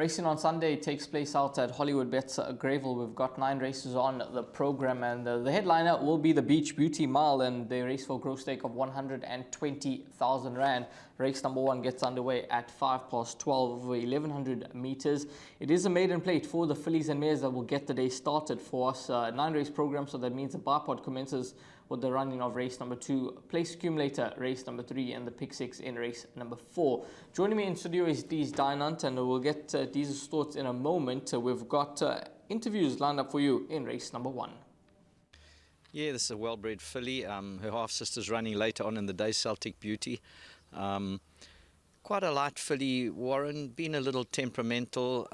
Racing on Sunday takes place out at Hollywoodbets Greyville. We've got 9 races on the program, and the headliner will be the Beach Beauty Mile, and they race for a gross stake of 120,000 Rand. Race number 1 gets underway at 12:05 over 1100 meters. It is a maiden plate for the fillies and mares that will get the day started for us. 9 race program, so that means the bipod commences with the running of race number 2, place accumulator race number 3, and the pick 6 in race number 4. Joining me in studio is Dees Dynant, and we'll get Dees' thoughts in a moment. We've got interviews lined up for you in race number 1. Yeah, this is a well-bred filly. Her half-sister's running later on in the day, Celtic Beauty. Quite a light filly, Warren, been a little temperamental,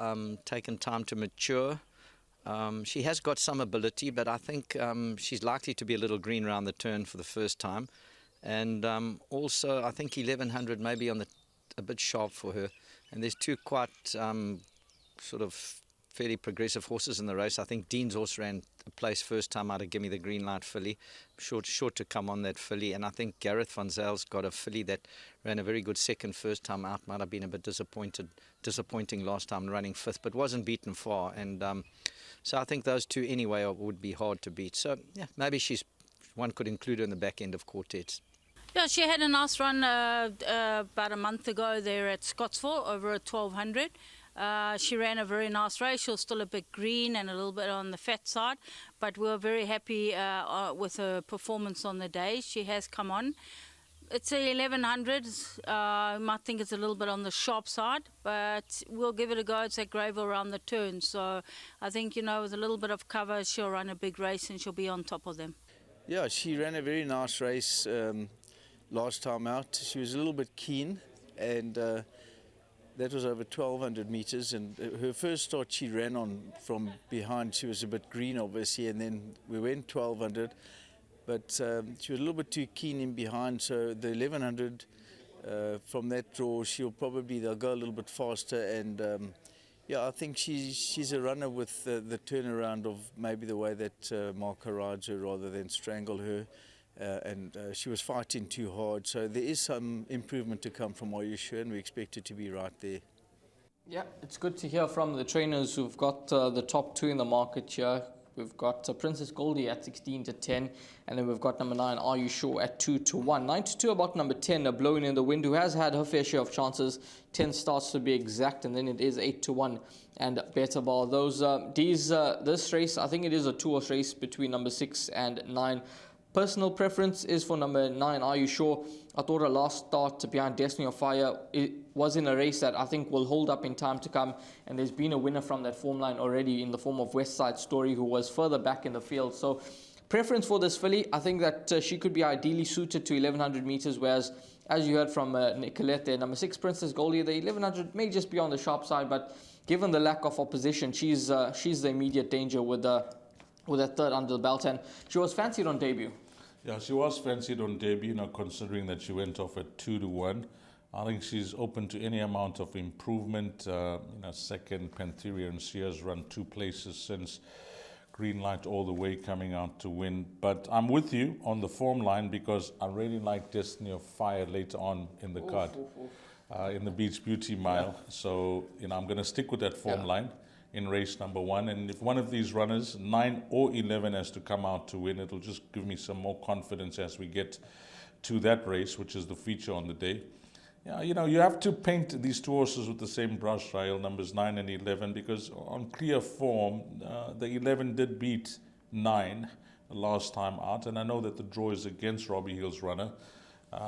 taken time to mature. She has got some ability, but I think she's likely to be a little green around the turn for the first time. And also, I think 1100 may be on a bit sharp for her. And there's 2 quite sort of fairly progressive horses in the race. I think Dean's horse ran a place first time out of Gimme the Green Light filly. Sure to come on that filly. And I think Gareth Van Zyle's got a filly that ran a very good second first time out. Might have been a bit disappointing last time, running 5th, but wasn't beaten far. And so I think those 2 anyway would be hard to beat. So yeah, maybe one could include her in the back end of quartets. Yeah, she had a nice run about a month ago there at Scottsville over at 1200. She ran a very nice race. She was still a bit green and a little bit on the fat side, but we were very happy with her performance on the day. She has come on. It's a 1100. You might think it's a little bit on the sharp side, but we'll give it a go. It's at Greyville around the turn. So I think, with a little bit of cover, she'll run a big race and she'll be on top of them. Yeah, she ran a very nice race last time out. She was a little bit keen, and that was over 1200 meters. And her first start she ran on from behind. She was a bit green, obviously, and then we went 1200. But she was a little bit too keen in behind, so the 1100 from that draw, they'll go a little bit faster. And yeah, I think she's a runner with the turnaround of maybe the way that Marco rides her rather than strangle her. And she was fighting too hard, so there is some improvement to come from Ayesha, and we expect her to be right there. Yeah, it's good to hear from the trainers who've got the top 2 in the market here. We've got Princess Goldie at 16-10, and then we've got number 9, Are You Sure, at 2-1. 9-2 about number 10, Blowing in the Wind, who has had her fair share of chances. 10 starts to be exact, and then it is 8-1 and Better Ball. This race, I think it is a 2-horse race between number 6 and 9. Personal preference is for number 9, Are You Sure? I thought her last start behind Destiny of Fire, it was in a race that I think will hold up in time to come, and there's been a winner from that form line already in the form of West Side Story, who was further back in the field. So preference for this filly, I think that she could be ideally suited to 1100 meters, whereas as you heard from Nicolette there, number 6 Princess Goldie, the 1100 may just be on the sharp side, but given the lack of opposition, she's the immediate danger with that 3rd under the belt, and she was fancied on debut. Yeah, she was fancied on debut, considering that she went off at 2-1. I think she's open to any amount of improvement. Second, Pantheria and Sears run 2 places since Green Light all the way coming out to win. But I'm with you on the form line because I really like Destiny of Fire later on in the card, in the Beach Beauty Mile. Yeah. So, I'm going to stick with that form line in race number 1, and if one of these runners, 9 or 11, has to come out to win, it'll just give me some more confidence as we get to that race, which is the feature on the day. Yeah, you have to paint these 2 horses with the same brush, Rael, numbers 9 and 11, because on clear form, the 11 did beat 9 the last time out, and I know that the draw is against Robbie Hill's runner,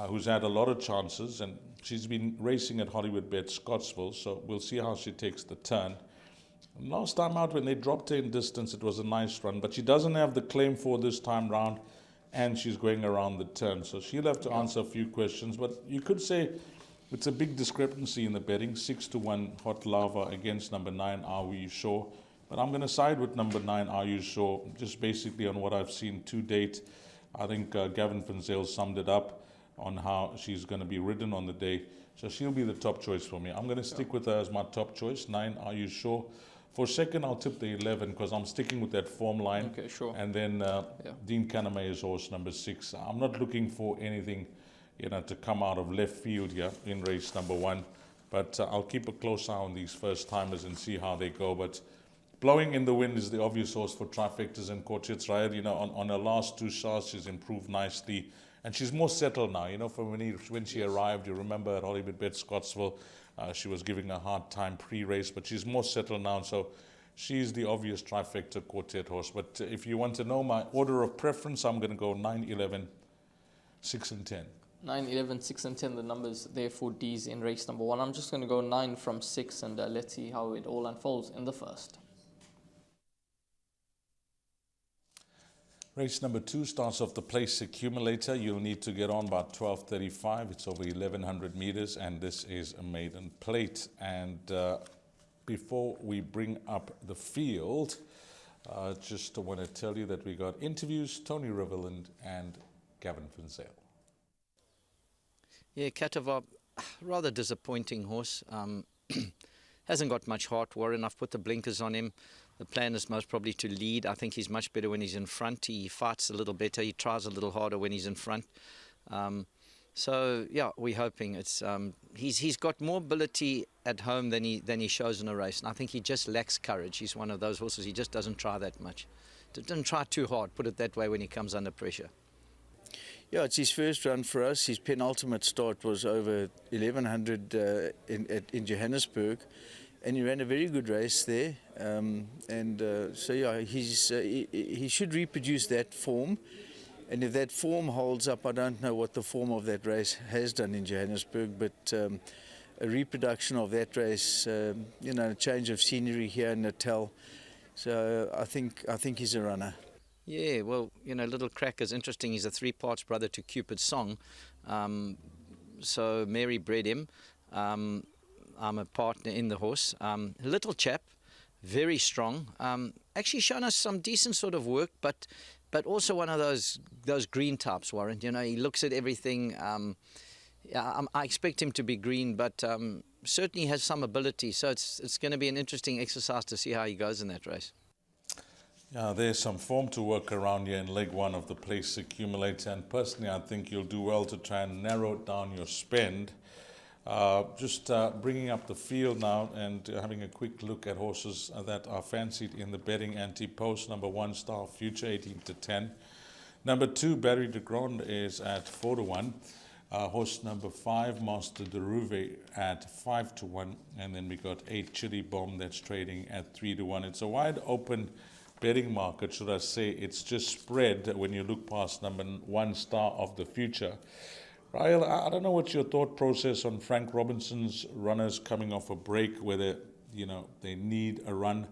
who's had a lot of chances, and she's been racing at Hollywoodbets Scottsville, so we'll see how she takes the turn. Last time out, when they dropped her in distance, it was a nice run, but she doesn't have the claim for this time round, and she's going around the turn, so she'll have to answer a few questions. But you could say it's a big discrepancy in the betting, 6-1 Hot Lava against number 9, Are We Sure? But I'm going to side with number 9, Are You Sure? Just basically on what I've seen to date. I think Gavin Van Zyl summed it up on how she's going to be ridden on the day, so she'll be the top choice for me. I'm going to stick with her as my top choice, 9, Are You Sure? For second, I'll tip the 11 because I'm sticking with that form line. Okay, sure. And then Dean Kanema's horse, number 6. I'm not looking for anything, to come out of left field here in race number 1. But I'll keep a close eye on these first-timers and see how they go. But Blowing in the Wind is the obvious horse for trifectas and quartets, right? You know, on her last two starts, she's improved nicely. And she's more settled now. You know, from when she arrived, you remember at Hollywoodbets Scottsville, she was giving a hard time pre-race, but she's more settled now. So she's the obvious trifecta quartet horse. But if you want to know my order of preference, I'm going to go 9, 11, 6 and 10. 9, 11, 6 and 10, the numbers there for D's in race number 1. I'm just going to go 9 from 6 and let's see how it all unfolds in the first. Race number 2 starts off the place accumulator. You'll need to get on about 12:35. It's over 1,100 meters, and this is a maiden plate. And before we bring up the field, just want to tell you that we got interviews, Tony Riverland and Gavin Finzel. Yeah, Katava, rather disappointing horse. Hasn't got much heart, Warren. I've put the blinkers on him. The plan is most probably to lead. I think he's much better when he's in front. He fights a little better. He tries a little harder when he's in front. So yeah, we're hoping it's. He's got more ability at home than he shows in a race, and I think he just lacks courage. He's one of those horses. He just doesn't try that much. Doesn't try too hard. Put it that way when he comes under pressure. Yeah, it's his first run for us. His penultimate start was over 1,100 in Johannesburg, and he ran a very good race there. So yeah, he should reproduce that form. And if that form holds up, I don't know what the form of that race has done in Johannesburg, but a reproduction of that race, you know, a change of scenery here in Natal. So I think he's a runner. Yeah, well, you know, Little Cracker's interesting. He's a 3 parts brother to Cupid's Song. So Mary bred him. I'm a partner in the horse. Little chap, very strong. Actually shown us some decent sort of work, but also one of those green types, Warren. You know, he looks at everything. I expect him to be green, but certainly has some ability. So it's going to be an interesting exercise to see how he goes in that race. Yeah, there's some form to work around here in leg 1 of the place accumulator, and personally I think you'll do well to try and narrow down your spend. Just bringing up the field now and having a quick look at horses that are fancied in the betting ante-post. Number 1, Star Future, 18-10. Number 2, Barry de Grande is at 4-1. Horse number 5, Master Deruve at 5-1. And then we got 8, Chili Bomb, that's trading at 3-1. It's a wide open betting market, should I say. It's just spread when you look past number 1, Star of the Future. Ryle, I don't know what's your thought process on Frank Robinson's runners coming off a break, whether, you know, they need a run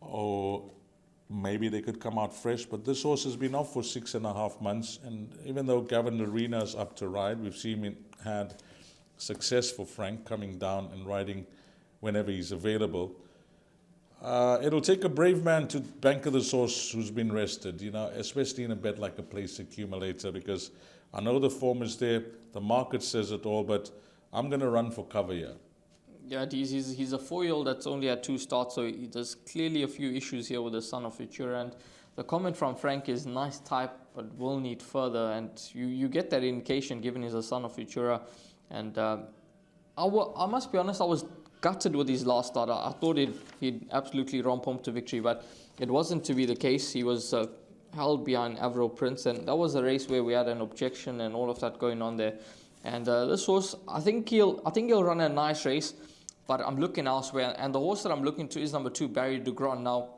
or maybe they could come out fresh. But this horse has been off for 6.5 months, and even though Gavin Arena is up to ride, we've seen him had success for Frank coming down and riding whenever he's available. It'll take a brave man to banker this horse who's been rested, you know, especially in a bet like a place accumulator, because I know the form is there, the market says it all, but I'm going to run for cover here. Yeah, he's a 4-year-old that's only had 2 starts, so there's clearly a few issues here with the Son of Futura. And the comment from Frank is nice type, but will need further. And you get that indication given he's a Son of Futura. And I must be honest, I was gutted with his last start. I thought he'd absolutely romp home to victory, but it wasn't to be the case. He was held behind Avro Prince, and that was a race where we had an objection and all of that going on there. And this horse, I think he'll run a nice race, but I'm looking elsewhere. And the horse that I'm looking to is number 2, Barry de Grande. Now,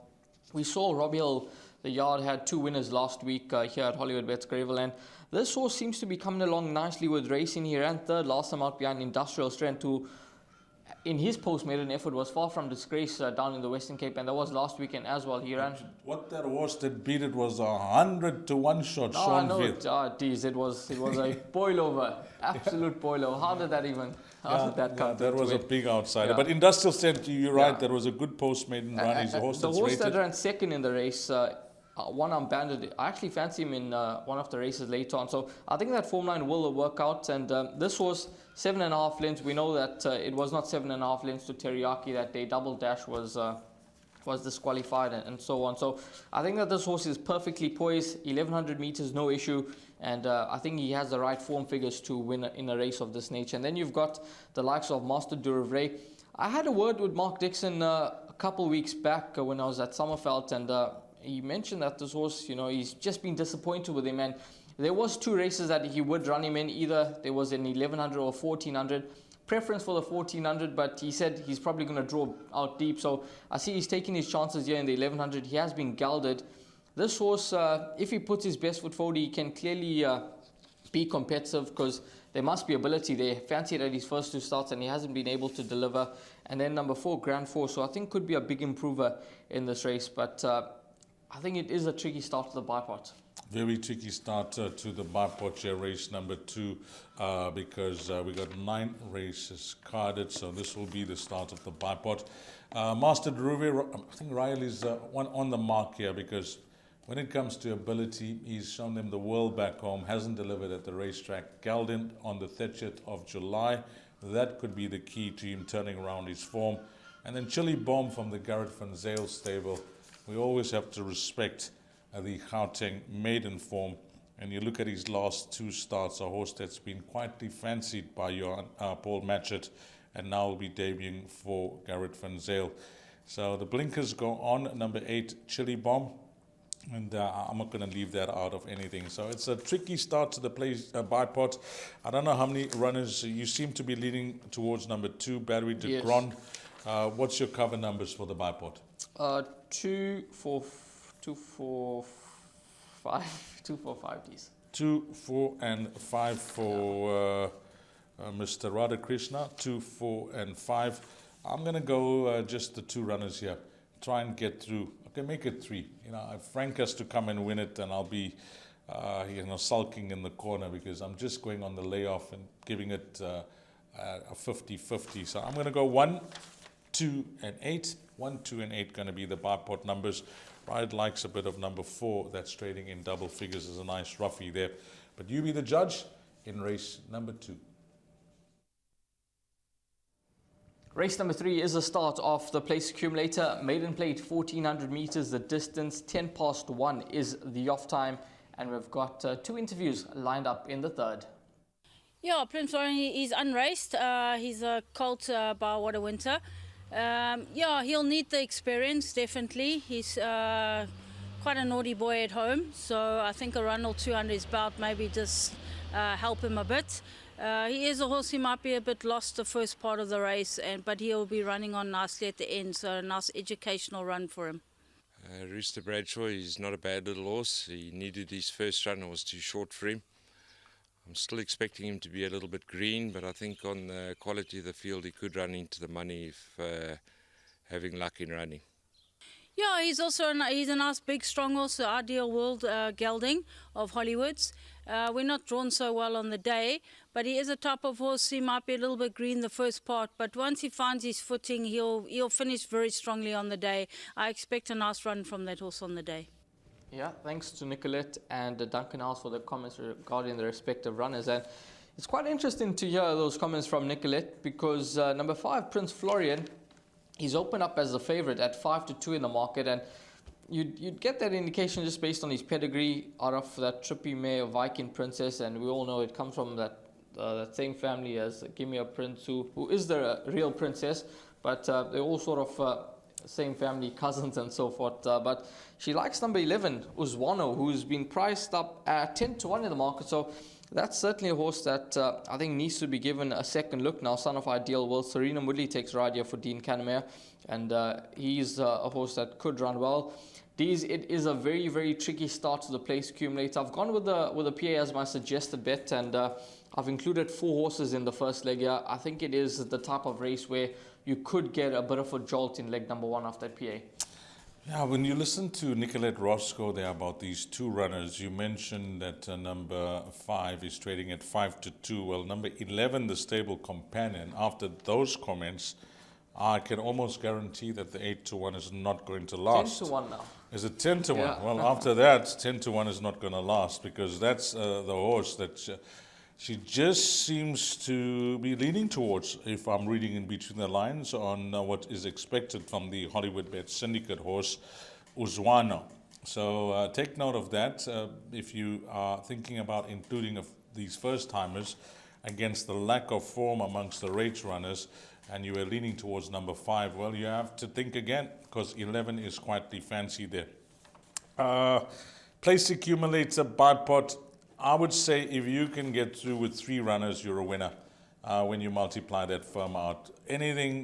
we saw Robbie Hill, the yard, had 2 winners last week here at Hollywoodbets Greyville, and this horse seems to be coming along nicely with racing. He ran 3rd last time out behind Industrial Strength, who in his post-maiden effort was far from disgrace down in the Western Cape, and that was last weekend as well. He ran. What that horse that beat it was 100-1 shot. Sean Geez, it was a boil over, absolute boil over. How did that even? How did that come? That was a big outsider. Yeah. But Industrial Strength, you're right. That was a good post-maiden run. He's a horse that's rated. That ran 2nd in the race. One unbanded. I actually fancy him in one of the races later on. So I think that form line will work out. And this was 7.5 lengths. We know that it was not 7.5 lengths to Teriyaki that day. Double Dash was was disqualified and so on. So I think that this horse is perfectly poised, 1100 meters, no issue. And I think he has the right form figures to win in a race of this nature. And then you've got the likes of Master Durbanville. I had a word with Mark Dixon a couple of weeks back when I was at Summerfeld, and he mentioned that this horse, he's just been disappointed with him. And there was 2 races that he would run him in. Either there was an 1100 or 1400. Preference for the 1400, but he said he's probably going to draw out deep. So I see he's taking his chances here in the 1100. He has been gelded. This horse, if he puts his best foot forward, he can clearly be competitive, because there must be ability there. Fancied at his first 2 starts and he hasn't been able to deliver. And then number 4, Grand 4. So I think could be a big improver in this race. But I think it is a tricky start to the bipot. Very tricky start to the bipot here, race number 2, because we got 9 races carded, so this will be the start of the bipot. Master Durbanville, I think Riley's one on the mark here, because when it comes to ability, he's shown them the world back home, hasn't delivered at the racetrack. Gelded on the 30th of July, that could be the key to him turning around his form. And then Chili Bomb from the Garrett van Zyl stable. We always have to respect the Gauteng maiden form, and you look at his last 2 starts, a horse that's been quietly fancied by Paul Matchett, and now will be debuting for Garrett van Zyl. So the blinkers go on. Number 8, Chili Bomb, and I'm not going to leave that out of anything. So it's a tricky start to the bipot. I don't know how many runners you seem to be leading towards. Number 2, Barry de Yes. Grand. What's your cover numbers for the bipot? 2, 4, 5. 2, 4, 5 Ds. 2, 4, and 5 for Mr. Radhakrishna. 2, 4, and 5. I'm going to go just the 2 runners here. Try and get through. Okay, make it 3. If Frank has to come and win it, then I'll be, sulking in the corner, because I'm just going on the layoff and giving it a 50-50. So I'm going to go 1, 2, and 8. 1, 2, and 8 going to be the bipot numbers. Pride likes a bit of number 4. That's trading in double figures. There's a nice roughie there. But you be the judge in race number 2. Race number 3 is the start of the place accumulator. Maiden plate 1400 meters. The distance 10 past 1 is the off time. And we've got 2 interviews lined up in the 3rd. Yeah, Prince Florian, he's unraced. He's a colt by Water Winter. He'll need the experience, definitely. He's quite a naughty boy at home, so I think a run or 2 under his belt maybe just help him a bit. He is a horse, he might be a bit lost the first part of the race, but he'll be running on nicely at the end, so a nice educational run for him. Rooster Bradshaw, he's not a bad little horse. He needed his first run, it was too short for him. I'm still expecting him to be a little bit green, but I think on the quality of the field he could run into the money if having luck in running. Yeah, he's a nice big strong horse, the ideal world gelding of Hollywoods. We're not drawn so well on the day, but he is a type of horse. He might be a little bit green the first part, but once he finds his footing, he'll finish very strongly on the day. I expect a nice run from that horse on the day. Yeah, thanks to Nicolette and Duncan House for the comments regarding the respective runners. And it's quite interesting to hear those comments from Nicolette, because number 5, Prince Florian, he's opened up as the favourite at 5-2 in the market, and you'd get that indication just based on his pedigree out of that trippy mare Viking Princess, and we all know it comes from that same family as Gimme a Prince, who is the real princess, but they're all sort of same family, cousins and so forth. But she likes number 11, Uzwano, who's been priced up at 10-1 in the market. So that's certainly a horse that I think needs to be given a second look now. Son of Ideal World, Serena Woodley takes ride here for Dean Canamere, and he's a horse that could run well. It is a very, very tricky start to the place accumulator. I've gone with the PA as my suggested bet, and I've included 4 horses in the first leg here. I think it is the type of race where you could get a bit of a jolt in leg number 1 of that PA. Yeah, when you listen to Nicolette Roscoe there about these 2 runners, you mentioned that number 5 is trading at 5-2. Well, number 11, the stable companion, after those comments, I can almost guarantee that the 8-1 is not going to last. 10-1 now. Is it 10-1? Yeah. Well, after that, 10-1 is not going to last, because that's the horse that She just seems to be leaning towards, if I'm reading in between the lines, on what is expected from the Hollywoodbets syndicate horse, Uzwano. So take note of that if you are thinking about including these first-timers against the lack of form amongst the race runners, and you are leaning towards number 5. Well, you have to think again, because 11 is quite the fancy there. Place accumulator, bipod. I would say if you can get through with 3 runners, you're a winner when you multiply that firm out. Anything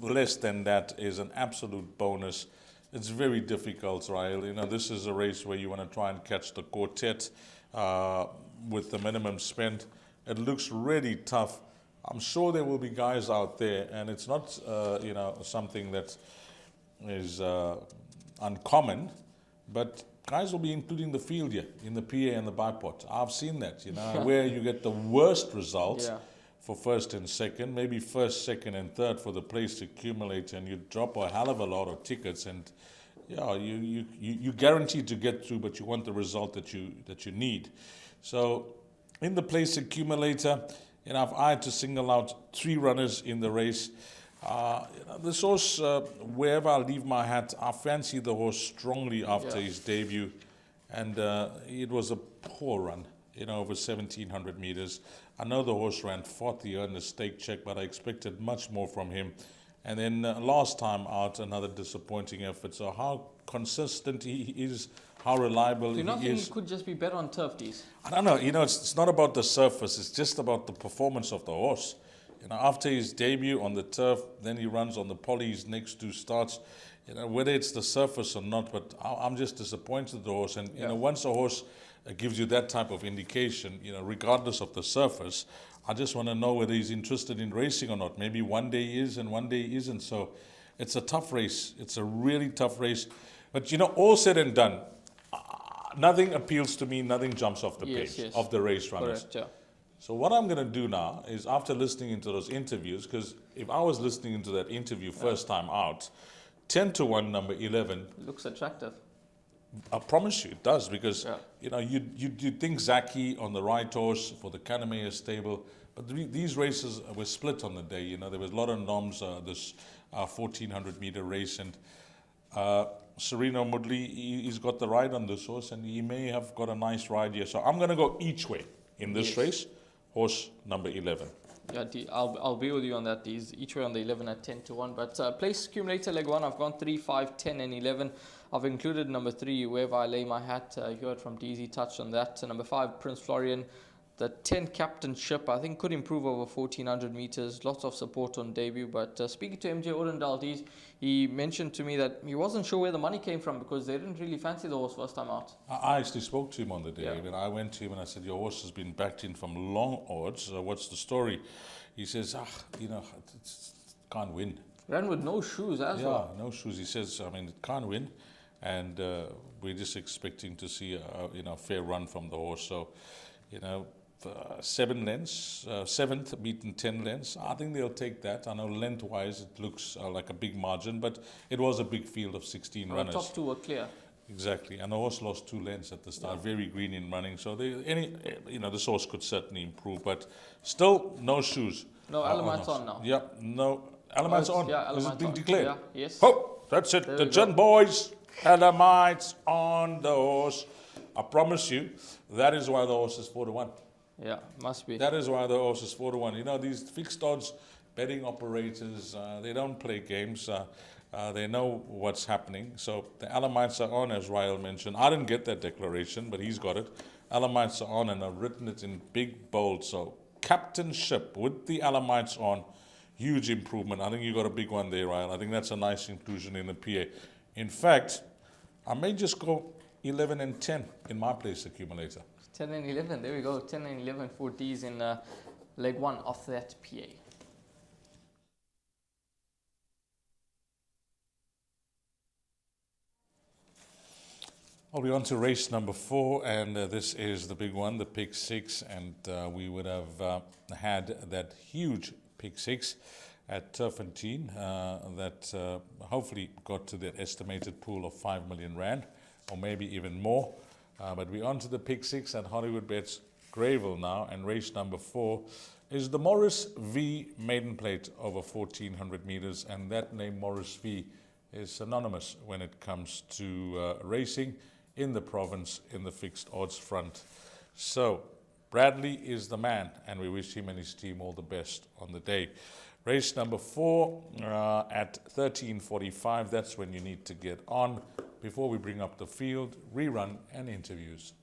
less than that is an absolute bonus. It's very difficult, Rahel. You know, this is a race where you want to try and catch the quartet with the minimum spend. It looks really tough. I'm sure there will be guys out there, and it's not, you know, something that is uncommon, but guys will be including the field here in the PA and the bipod. I've seen that, you know, where you get the worst results for first and second, maybe first, second, and third for the place accumulator, and you drop a hell of a lot of tickets, and yeah, you guaranteed to get through, but you want the result that you need. So in the place accumulator, you know, if I had to single out 3 runners in the race, you know, this horse, wherever I leave my hat, I fancy the horse strongly after his debut, and it was a poor run, you know, over 1,700 meters. I know the horse ran 4th, he earned a stake check, but I expected much more from him. And then last time out, another disappointing effort. So how consistent he is, how reliable he is. Do you not think he could just be better on turf, Dees? I don't know. You know, it's not about the surface. It's just about the performance of the horse. You know, after his debut on the turf, then he runs on the poly his next 2 starts. You know, whether it's the surface or not, but I'm just disappointed with the horse. And, you know, once a horse gives you that type of indication, you know, regardless of the surface, I just want to know whether he's interested in racing or not. Maybe one day he is and one day he isn't. So it's a tough race. It's a really tough race. But, you know, all said and done, nothing appeals to me, nothing jumps off the page of the race runners. Correct, yeah. So what I'm going to do now is, after listening into those interviews, because if I was listening into that interview first time out, 10-1, number 11. Looks attractive. I promise you it does, because you know, you think Zaki on the right horse for the Kanemayer stable, but these races were split on the day. You know, there was a lot of noms, this 1,400 meter race, and Sereno Mudley, he's got the ride on this horse, and he may have got a nice ride here. So I'm going to go each way in this race. Horse number 11. Yeah, I'll be with you on that. These each way on the 11 at 10-1. But place accumulator leg 1, I've gone 3, 5, 10, and 11. I've included number 3, wherever I lay my hat. You heard from DZ, touched on that. Number 5, Prince Florian. The 10 captainship, I think, could improve over 1,400 meters. Lots of support on debut. But speaking to MJ Orendal, he mentioned to me that he wasn't sure where the money came from, because they didn't really fancy the horse first time out. I actually spoke to him on the day. When I went to him and I said, your horse has been backed in from long odds. What's the story? He says, you know, it can't win. Ran with no shoes as well. Yeah, no shoes. He says, I mean, it can't win. And we're just expecting to see a fair run from the horse. So, you know, 7 lengths, 7th beaten 10 lengths. I think they'll take that. I know lengthwise it looks like a big margin, but it was a big field of 16 runners. The top 2 were clear. Exactly, and the horse lost 2 lengths at the start. Very green in running, so this horse could certainly improve, but still no shoes. No, Alamat's on now. Yeah, no, Alamat's on. Yeah, Has it been declared? Yeah, yes. Oh, that's it. The Gen boys, Alamat's on the horse. I promise you, that is why the horse is 4-1. Yeah, must be. That is why the horse is 4-1. You know, these fixed odds betting operators, they don't play games. They know what's happening. So the Alamites are on, as Ryle mentioned. I didn't get that declaration, but he's got it. Alamites are on, and I've written it in big bold. So captainship with the Alamites on, huge improvement. I think you got a big one there, Ryle. I think that's a nice inclusion in the PA. In fact, I may just go 11 and 10 in my place accumulator. 10 and 11, there we go. 10 and 11 for D's in leg 1 of that PA. Well, we're on to race number 4, and this is the big one, the pick 6, and we would have had that huge pick 6 at Turfentine that hopefully got to that estimated pool of 5 million rand, or maybe even more. But we're on to the pick 6 at Hollywoodbets Greyville now, and race number 4 is the Morris V Maiden Plate over 1400 meters, and that name Morris V is synonymous when it comes to racing in the province in the fixed odds front. So Bradley is the man, and we wish him and his team all the best on the day. Race number 4 at 13:45, that's when you need to get on before we bring up the field, rerun and interviews.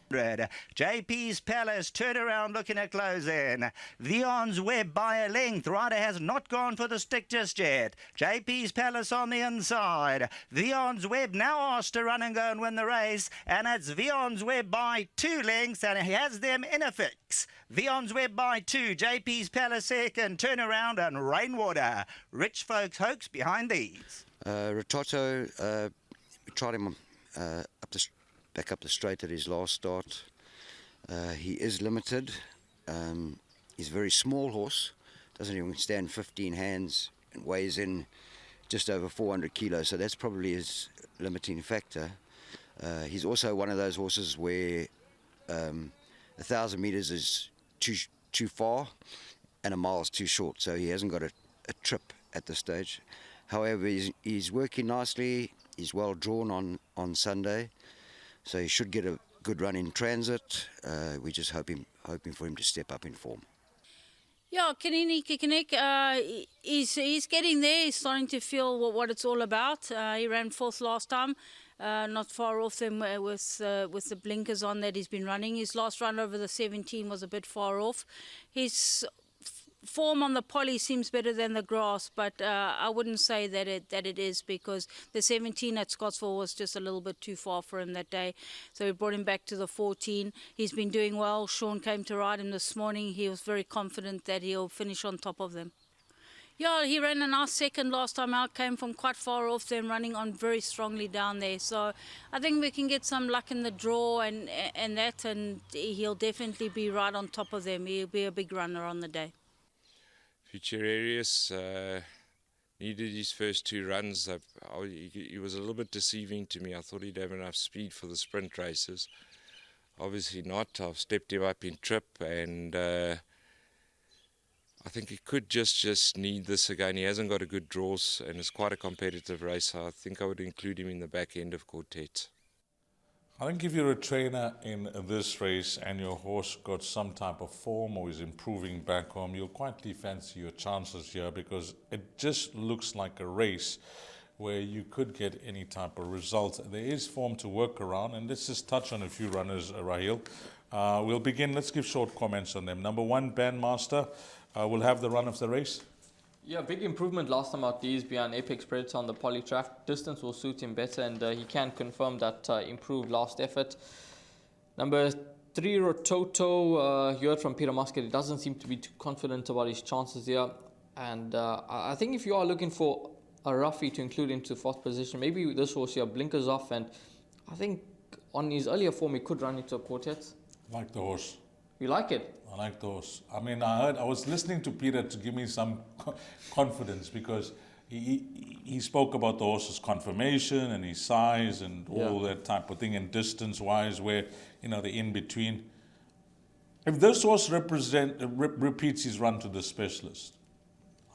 JP's Palace, turnaround looking at close in. Vion's Web by a length. Ryder has not gone for the stick just yet. JP's Palace on the inside. Vion's Web now asked to run and go and win the race. And it's Vion's Web by 2 lengths, and he has them in a fix. Vion's Web by 2. JP's Palace second. Turnaround and Rainwater. Rich Folks Hoax behind these. Rototo, we tried him back up the straight at his last start. He is limited. He's a very small horse, doesn't even stand 15 hands, and weighs in just over 400 kilos, so that's probably his limiting factor. He's also one of those horses where 1,000 meters is too far and a mile is too short, so he hasn't got a trip at this stage. However, he's working nicely. He's well drawn on Sunday, so he should get a good run in transit. We're just hoping for him to step up in form. Yeah, Kenini Kikanik, he's getting there. He's starting to feel what it's all about. He ran 4th last time, not far off them with the blinkers on that he's been running. His last run over the 17 was a bit far off. His form on the poly seems better than the grass, but I wouldn't say that it is, because the 17 at Scottsville was just a little bit too far for him that day. So we brought him back to the 14. He's been doing well. Sean came to ride him this morning. He was very confident that he'll finish on top of them. Yeah, he ran a nice second last time out, came from quite far off them, running on very strongly down there. So I think we can get some luck in the draw and he'll definitely be right on top of them. He'll be a big runner on the day. Futurarius needed his first 2 runs. He was a little bit deceiving to me. I thought he'd have enough speed for the sprint races. Obviously not. I've stepped him up in trip, and I think he could just need this again. He hasn't got a good draws, and it's quite a competitive race. So I think I would include him in the back end of quartet. I think if you're a trainer in this race and your horse got some type of form or is improving back home, you'll quietly fancy your chances here, because it just looks like a race where you could get any type of result. There is form to work around, and let's just touch on a few runners, Rahil. We'll begin. Let's give short comments on them. Number 1, Bandmaster, will have the run of the race. Yeah, big improvement last time out. These behind Apex Predator on the poly track. Distance will suit him better, and he can confirm that improved last effort. Number 3, Rototo, you heard from Peter Muscat. He doesn't seem to be too confident about his chances here. And I think if you are looking for a roughie to include into 4th position, maybe this horse here, blinkers off, and I think on his earlier form he could run into a quartet. Like the horse. You like it? I like those. I mean, I was listening to Peter to give me some confidence, because he spoke about the horse's conformation and his size and all that type of thing, and distance-wise, where, the in-between. If this horse repeats his run to the specialist,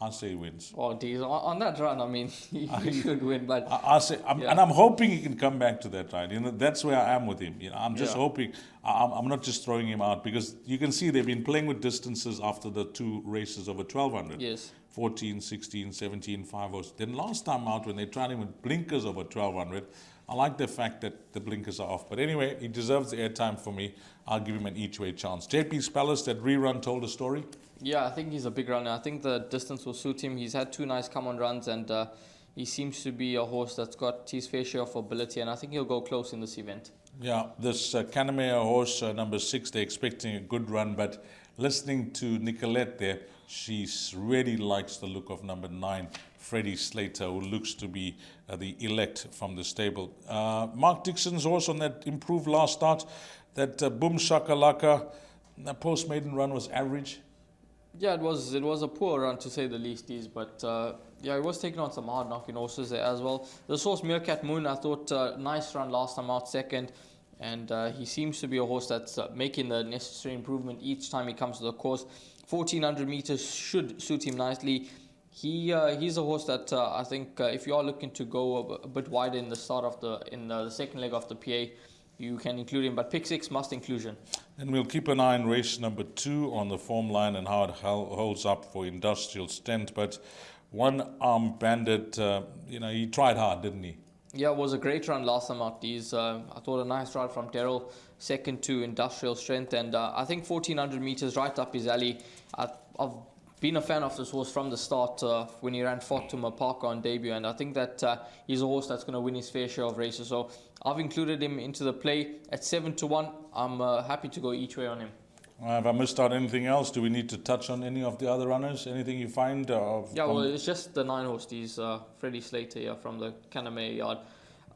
I say he wins. Oh, geez. On that run, I mean, he should win. But and I'm hoping he can come back to that ride. That's where I am with him. I'm just hoping. I'm not just throwing him out, because you can see they've been playing with distances after the 2 races over 1200. Yes. 14, 16, 17, 5-0. Then last time out, when they tried him with blinkers over 1200, I like the fact that the blinkers are off. But anyway, he deserves the airtime for me. I'll give him an each-way chance. JP's Palace, that rerun told a story. Yeah, I think he's a big runner. I think the distance will suit him. He's had 2 nice come-on runs, and he seems to be a horse that's got his fair share of ability, and I think he'll go close in this event. Yeah, this Canamea horse, number 6, they're expecting a good run, but listening to Nicolette there, she really likes the look of number 9, Freddie Slater, who looks to be the elect from the stable. Mark Dixon's horse on that improved last start, that Boom Shakalaka, the post-maiden run was average. Yeah, it was a poor run, to say the least, but yeah, he was taking on some hard knocking horses there as well. This horse, Meerkat Moon, I thought nice run last time out, second, and he seems to be a horse that's making the necessary improvement each time he comes to the course. 1400 meters should suit him nicely. He's a horse that I think if you are looking to go a bit wider in the start of the second leg of the PA, you can include him, but pick 6 must inclusion. And we'll keep an eye on race number 2 on the form line and how it holds up for Industrial Stent. But One Arm Bandit, he tried hard, didn't he? Yeah, it was a great run last time out. I thought a nice ride from Daryl, second to Industrial Strength, and I think 1400 meters right up his alley. I've been a fan of this horse from the start when he ran Forthcoming on debut, and I think that he's a horse that's going to win his fair share of races. So I've included him into the play at 7-1. I'm happy to go each way on him. Have I missed out anything else? Do we need to touch on any of the other runners? Anything you find? Yeah, well, it's just the 9 horse. He's Freddie Slater here from the Kaname yard.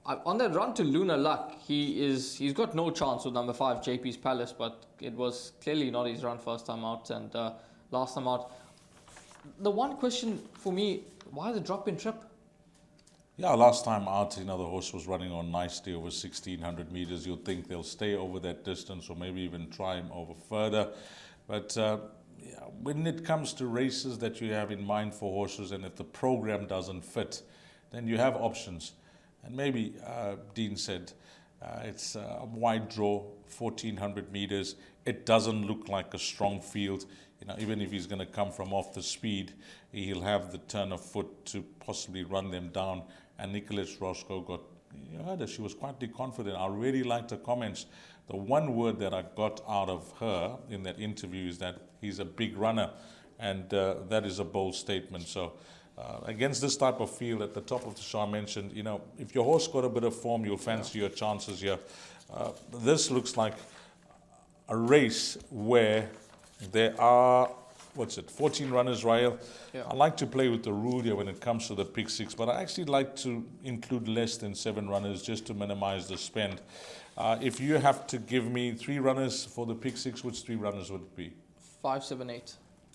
On that run to Luna Luck, he's got no chance with number 5, JP's Palace, but it was clearly not his run first time out and last time out. The one question for me, why the drop in trip? Yeah, last time out, the horse was running on nicely over 1600 meters. You'd think they'll stay over that distance or maybe even try him over further. But when it comes to races that you have in mind for horses, and if the program doesn't fit, then you have options. And maybe Dean said it's a wide draw, 1400 meters. It doesn't look like a strong field. Even if he's going to come from off the speed, he'll have the turn of foot to possibly run them down. And Nicholas Roscoe you heard her, she was quite confident. I really liked her comments. The one word that I got out of her in that interview is that he's a big runner, and that is a bold statement. So against this type of field at the top of the show, I mentioned, if your horse got a bit of form, you'll fancy your chances here. This looks like a race where there are, 14 runners, Rael. Yeah. I like to play with the rule here when it comes to the pick 6, but I actually like to include less than 7 runners just to minimize the spend. If you have to give me 3 runners for the pick 6, which 3 runners would it be? 5, 7, 8.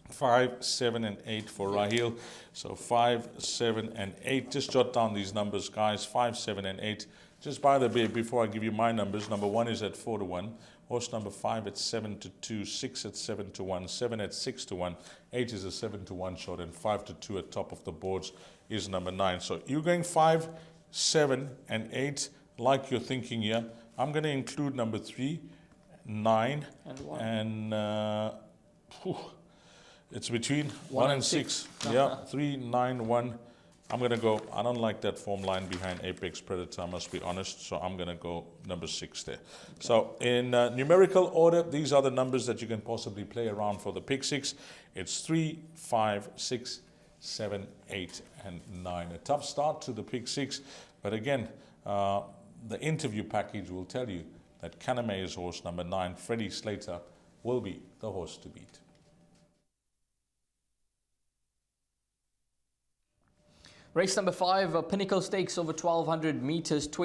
5, 7, and 8 for Rahil. So 5, 7, and 8. Just jot down these numbers, guys. 5, 7, and 8. Just by the way, before I give you my numbers, number 1 is at 4-1. Horse number 5 at 7-2, 6 at 7-1, 7 at 6-1, 8 is a 7-1 shot, and 5-2 at top of the boards is number 9. So you're going 5, 7, and 8, like you're thinking here. I'm going to include number 3, 9, and 1. And it's between 1 and 6. Yeah, 3, 9, 1. I'm going to go, I don't like that form line behind Apex Predator, I must be honest, so I'm going to go number 6 there. Okay. So in numerical order, these are the numbers that you can possibly play around for the pick 6. It's 3, 5, 6, 7, 8, and 9. A tough start to the pick 6, but again, the interview package will tell you that Kaname's horse number 9, Freddie Slater, will be the horse to beat. Race number 5, Pinnacle Stakes over 1200 meters, 2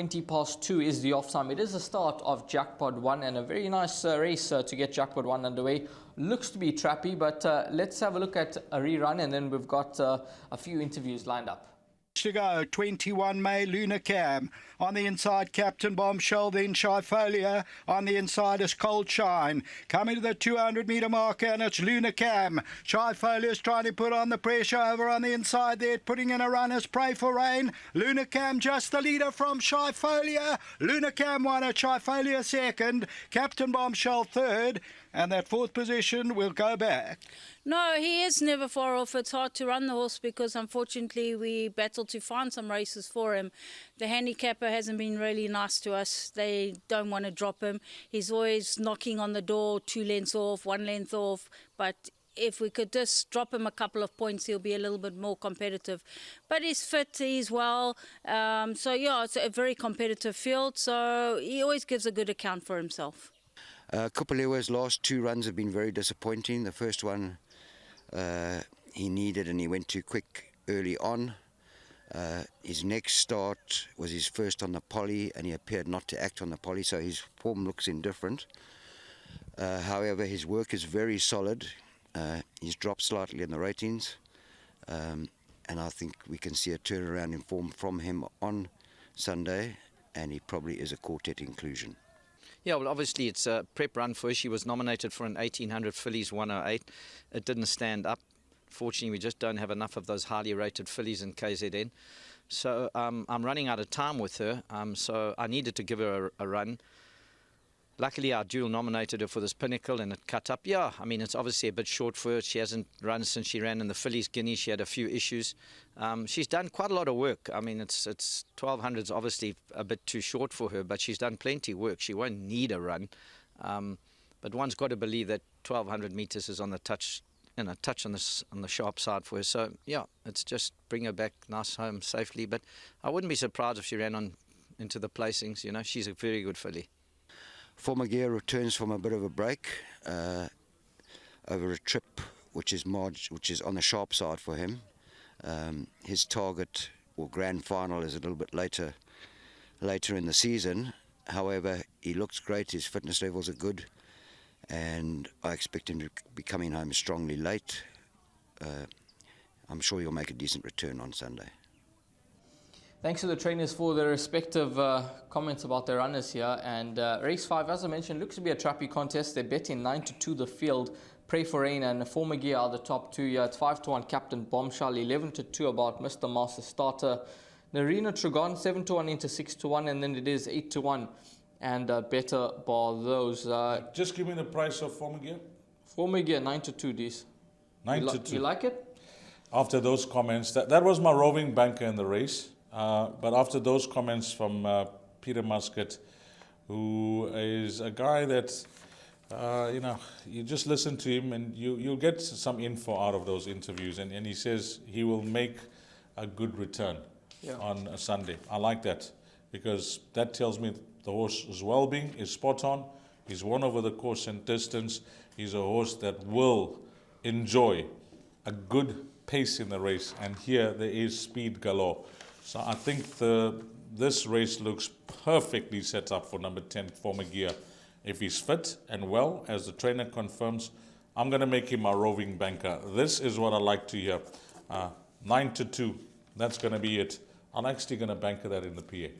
is the off time. It is the start of Jackpot 1 and a very nice race to get Jackpot 1 underway. Looks to be trappy, but let's have a look at a rerun, and then we've got a few interviews lined up. To go, 21 May, Luna Cam. On the inside, Captain Bombshell, then Shyfolia. On the inside is Cold Shine. Coming to the 200 metre marker, and it's Luna Cam. Shyfolia's trying to put on the pressure over on the inside there, putting in a runner's Pray for Rain. Luna Cam just the leader from Shyfolia. Luna Cam won it, Shyfolia second, Captain Bombshell third, and that 4th position will go back. No, he is never far off. It's hard to run the horse because unfortunately we battled to find some races for him. The handicapper hasn't been really nice to us. They don't want to drop him. He's always knocking on the door, 2 lengths off, 1 length off. But if we could just drop him a couple of points, he'll be a little bit more competitive. But he's fit, he's well. So yeah, it's a very competitive field. So he always gives a good account for himself. Kupulewa's last 2 runs have been very disappointing. The first one he needed and he went too quick early on. His next start was his first on the poly and he appeared not to act on the poly, so his form looks indifferent. However, his work is very solid. He's dropped slightly in the ratings, and I think we can see a turnaround in form from him on Sunday, and he probably is a quartet inclusion. Yeah, well, obviously it's a prep run for her. She was nominated for an 1800 fillies 108. It didn't stand up. Fortunately, we just don't have enough of those highly rated fillies in KZN. So I'm running out of time with her, so I needed to give her a run. Luckily, our dual nominated her for this Pinnacle, and it cut up. Yeah, I mean, it's obviously a bit short for her. She hasn't run since she ran in the Fillies Guinea. She had a few issues. She's done quite a lot of work. I mean, it's 1200's obviously a bit too short for her, but she's done plenty of work. She won't need a run. But one's got to believe that 1200 meters is on the touch, touch on the sharp side for her. So, yeah, it's just bring her back nice home safely. But I wouldn't be surprised if she ran on into the placings. She's a very good filly. Formagear returns from a bit of a break over a trip which is on the sharp side for him. His target or grand final is a little bit later in the season. However, he looks great. His fitness levels are good, and I expect him to be coming home strongly late. I'm sure he'll make a decent return on Sunday. Thanks to the trainers for their respective comments about their runners here. And race 5, as I mentioned, looks to be a trappy contest. They're betting 9-2 the field. Pray for Rain and Formagear are the top two here. It's 5-1 Captain Bombshell, 11-2 about Mr. Master Starter. Narina Trigon, 7-1 into 6-1, and then it is 8-1 and better bar those. Just give me the price of Formagear. Formagear, 9-2, Ds. 9-2. You like it? After those comments, that was my roving banker in the race. But after those comments from Peter Muscat, who is a guy that, you just listen to him and you'll get some info out of those interviews. And he says he will make a good return on a Sunday. I like that because that tells me the horse's well-being is spot on. He's won over the course and distance. He's a horse that will enjoy a good pace in the race. And here there is speed galore. So I think this race looks perfectly set up for number 10, Formagear. If he's fit and well, as the trainer confirms, I'm going to make him a roving banker. This is what I like to hear. 9-2, that's going to be it. I'm actually going to banker that in the PA.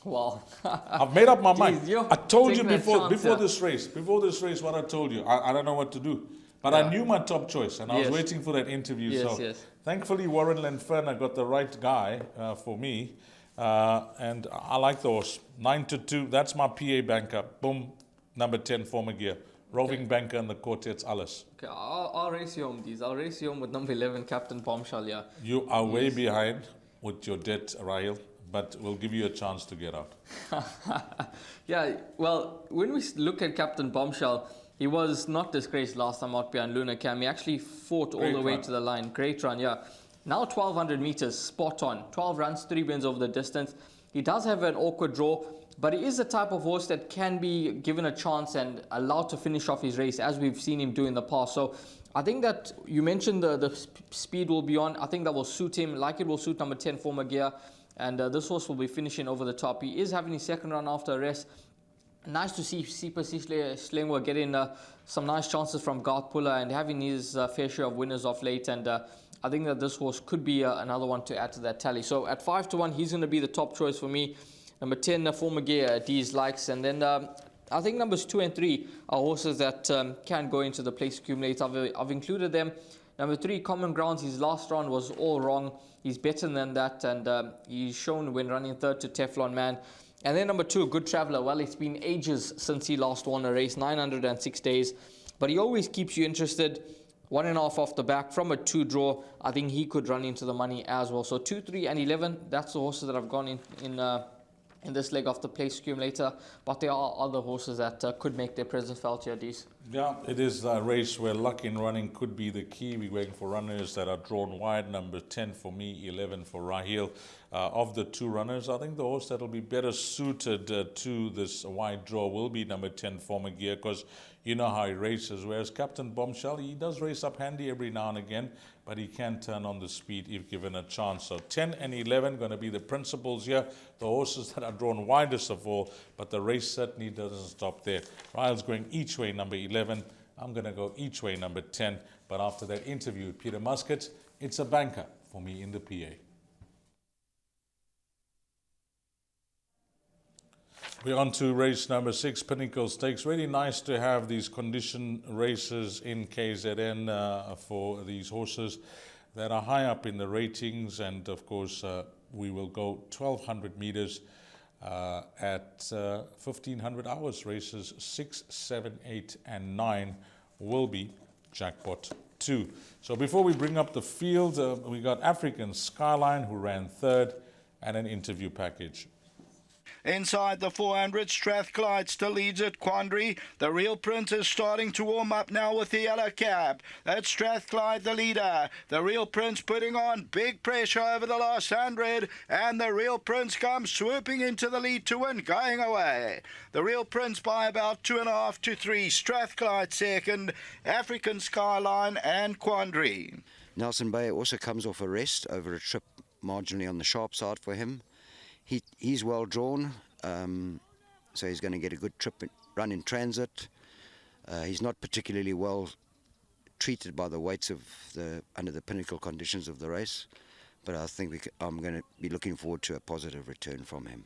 Wow. I've made up my mind. I told you before this race what I told you. I don't know what to do. But I knew my top choice, and I was waiting for that interview. Yes. Thankfully, Warren Lenferner got the right guy for me, and I like the horse. 9-2, that's my PA banker. Boom, number 10, Formagear. Roving banker in the quartets, alles. Okay, I'll race you home, D's. I'll race you home with number 11, Captain Bombshell, yeah. You are way behind with your debt, Rahil, but we'll give you a chance to get out. Yeah, well, when we look at Captain Bombshell, he was not disgraced last time out behind Luna Cam. He actually fought all the way to the line. Great run, yeah. Now 1,200 meters, spot on. 12 runs, 3 wins over the distance. He does have an awkward draw, but he is the type of horse that can be given a chance and allowed to finish off his race, as we've seen him do in the past. So I think that you mentioned the speed will be on. I think that will suit him, like it will suit number 10, Formagear. And this horse will be finishing over the top. He is having his second run after a rest. Nice to see Sipa Slengwa getting some nice chances from Garth Puller and having his fair share of winners off late. And I think that this horse could be another one to add to that tally. So at 5-1, he's going to be the top choice for me. Number 10, Formagear, D's likes. And then I think numbers 2 and 3 are horses that can go into the place accumulator. I've included them. Number 3, Common Grounds. His last round was all wrong. He's better than that. And he's shown when running third to Teflon Man. And then number 2, Good Traveller. Well, it's been ages since he last won a race, 906 days. But he always keeps you interested. 1.5 off the back from a 2 draw. I think he could run into the money as well. So 2, 3 and 11, that's the horses that I've gone in this leg of the place accumulator. But there are other horses that could make their presence felt here, Dees. Yeah, it is a race where luck in running could be the key. We're going for runners that are drawn wide. Number 10 for me, 11 for Rahil. Of the 2 runners, I think the horse that will be better suited to this wide draw will be number 10, Formagear, because you know how he races. Whereas Captain Bombshell, he does race up handy every now and again, but he can turn on the speed if given a chance. So 10 and 11 going to be the principals here, the horses that are drawn widest of all, but the race certainly doesn't stop there. Rahil's going each way, number 11. I'm going to go each way, number 10. But after that interview with Peter Muscat, it's a banker for me in the PA. We're on to race number 6, Pinnacle Stakes. Really nice to have these condition races in KZN for these horses that are high up in the ratings. And of course, we will go 1,200 meters at 1,500 hours. Races 6, 7, 8, and 9 will be jackpot 2. So before we bring up the field, we got African Skyline, who ran 3rd, and an interview package. Inside the 400, Strathclyde still leads at Quandary. The Real Prince is starting to warm up now with the yellow cap. That's Strathclyde the leader. The Real Prince putting on big pressure over the last 100, and the Real Prince comes swooping into the lead to win, going away. The Real Prince by about 2.5 to 3. Strathclyde second, African Skyline and Quandary. Nelson Bay also comes off a rest over a trip marginally on the sharp side for him. He's well drawn, so he's going to get a good run in transit. He's not particularly well treated by the weights of under the pinnacle conditions of the race, but I think I'm going to be looking forward to a positive return from him.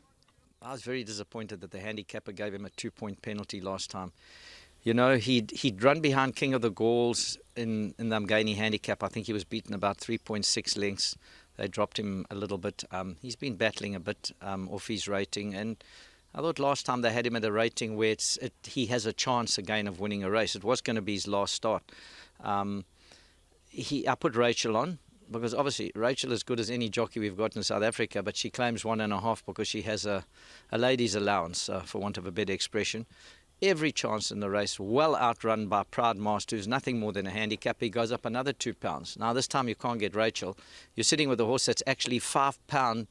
I was very disappointed that the handicapper gave him a 2-point penalty last time. You know, he'd run behind King of the Gauls in the Umgani handicap. I think he was beaten about 3.6 lengths. They dropped him a little bit. He's been battling a bit off his rating, and I thought last time they had him at a rating where he has a chance again of winning a race. It was going to be his last start. I put Rachel on because obviously Rachel is good as any jockey we've got in South Africa, but she claims 1.5 because she has a lady's allowance, for want of a better expression. Every chance in the race, well outrun by Proud Master, who's nothing more than a handicap. He goes up another £2. Now this time you can't get Rachel. You're sitting with a horse that's actually £5,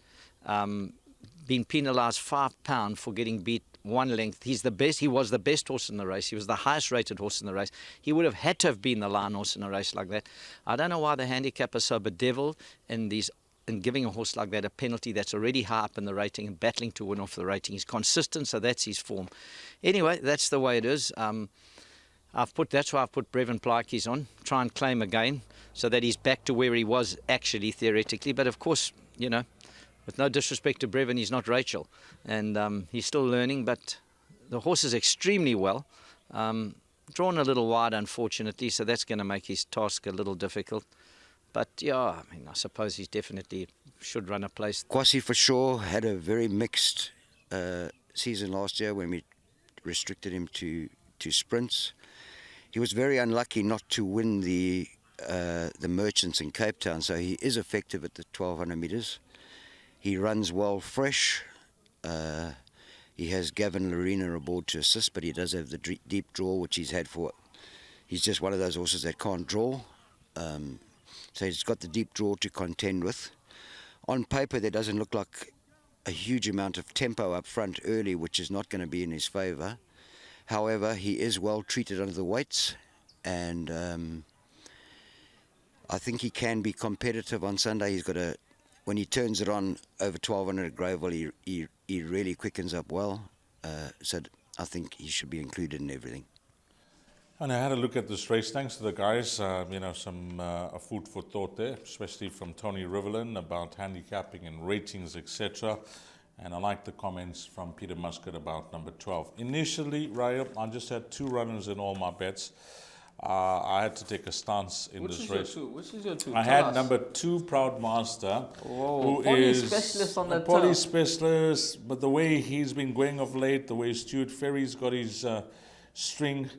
been penalised £5 for getting beat 1 length. He's the best. He was the best horse in the race. He was the highest rated horse in the race. He would have had to have been the line horse in a race like that. I don't know why the handicap is so bedeviled in giving a horse like that a penalty that's already high up in the rating and battling to win off the rating. He's consistent, so that's his form. Anyway, that's the way it is. That's why I've put Brevin Plikes on, try and claim again, so that he's back to where he was actually theoretically. But of course, you know, with no disrespect to Brevin, he's not Rachel, and he's still learning. But the horse is extremely well. Drawn a little wide, unfortunately, so that's going to make his task a little difficult. But yeah, I mean, I suppose he definitely should run a place. Kwasi for sure had a very mixed season last year when we restricted him to sprints. He was very unlucky not to win the Merchants in Cape Town, so he is effective at the 1,200 metres. He runs well fresh. He has Gavin Lorena aboard to assist, but he does have the deep draw, which he's had for. He's just one of those horses that can't draw. So he's got the deep draw to contend with. On paper, there doesn't look like a huge amount of tempo up front early, which is not going to be in his favour. However, he is well treated under the weights, and I think he can be competitive on Sunday. He's got when he turns it on over 1,200 at Greyville, he really quickens up well. So I think he should be included in everything. And I had a look at this race. Thanks to the guys, some food for thought there, especially from Tony Rivelin about handicapping and ratings, etc. And I like the comments from Peter Muscat about number 12. Initially, Raya, I just had 2 runners in all my bets. I had to take a stance in this race. Which is your 2? I had number 2, Proud Master, who Poly is specialist on that a poly turf. specialist, but the way he's been going of late, the way Stuart Ferry's got his string,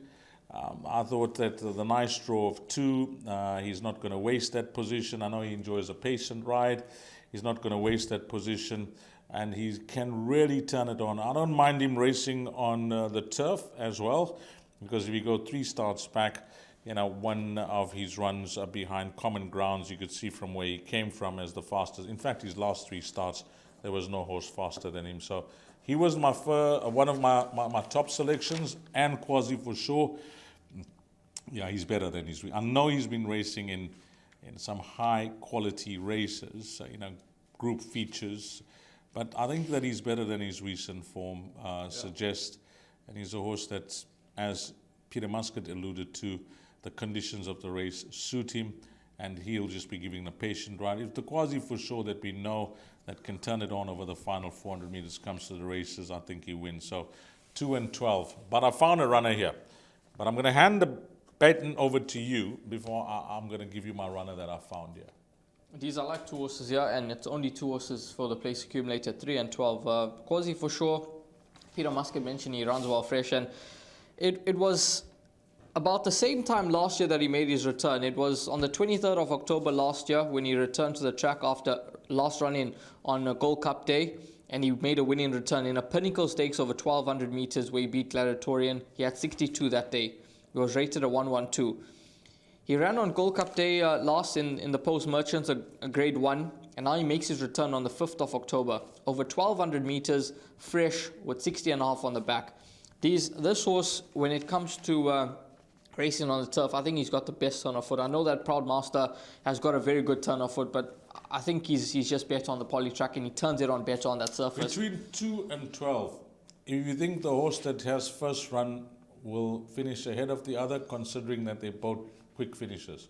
I thought that the nice draw of 2, he's not going to waste that position. I know he enjoys a patient ride. He's not going to waste that position, and he can really turn it on. I don't mind him racing on the turf as well, because if you go 3 starts back, one of his runs are behind common grounds. You could see from where he came from as the fastest. In fact, his last 3 starts, there was no horse faster than him. So he was one of my top selections, and Kwasi for sure. Yeah, he's better than his. I know he's been racing in some high quality races, group features, but I think that he's better than his recent form suggests, and he's a horse that, as Peter Muscat alluded to, the conditions of the race suit him, and he'll just be giving the patient ride. If the Quasi for sure that we know that can turn it on over the final 400 meters comes to the races, I think he wins. So 2 and 12. But I found a runner here. But I'm going to hand the baton over to you before I'm going to give you my runner that I found here. These are like 2 horses here, and it's only 2 horses for the place accumulator, 3 and 12. Quasi for sure. Peter Muscat mentioned he runs well fresh, and it was about the same time last year that he made his return. It was on the 23rd of October last year when he returned to the track after last run in on a Gold Cup day, and he made a winning return in a Pinnacle Stakes over 1200 meters where he beat Gladiatorian. He had 62 that day. He was rated a 112. He ran on Gold Cup day last in the Post Merchants, a grade 1, and now he makes his return on the 5th of October over 1200 meters fresh with 60 and a half on the back. This horse, when it comes to racing on the turf, I think he's got the best turn of foot. I know that Proud Master has got a very good turn of foot, but I think he's just better on the poly track, and he turns it on better on that surface. Between 2 and 12, if you think the horse that has first run will finish ahead of the other, considering that they're both quick finishers?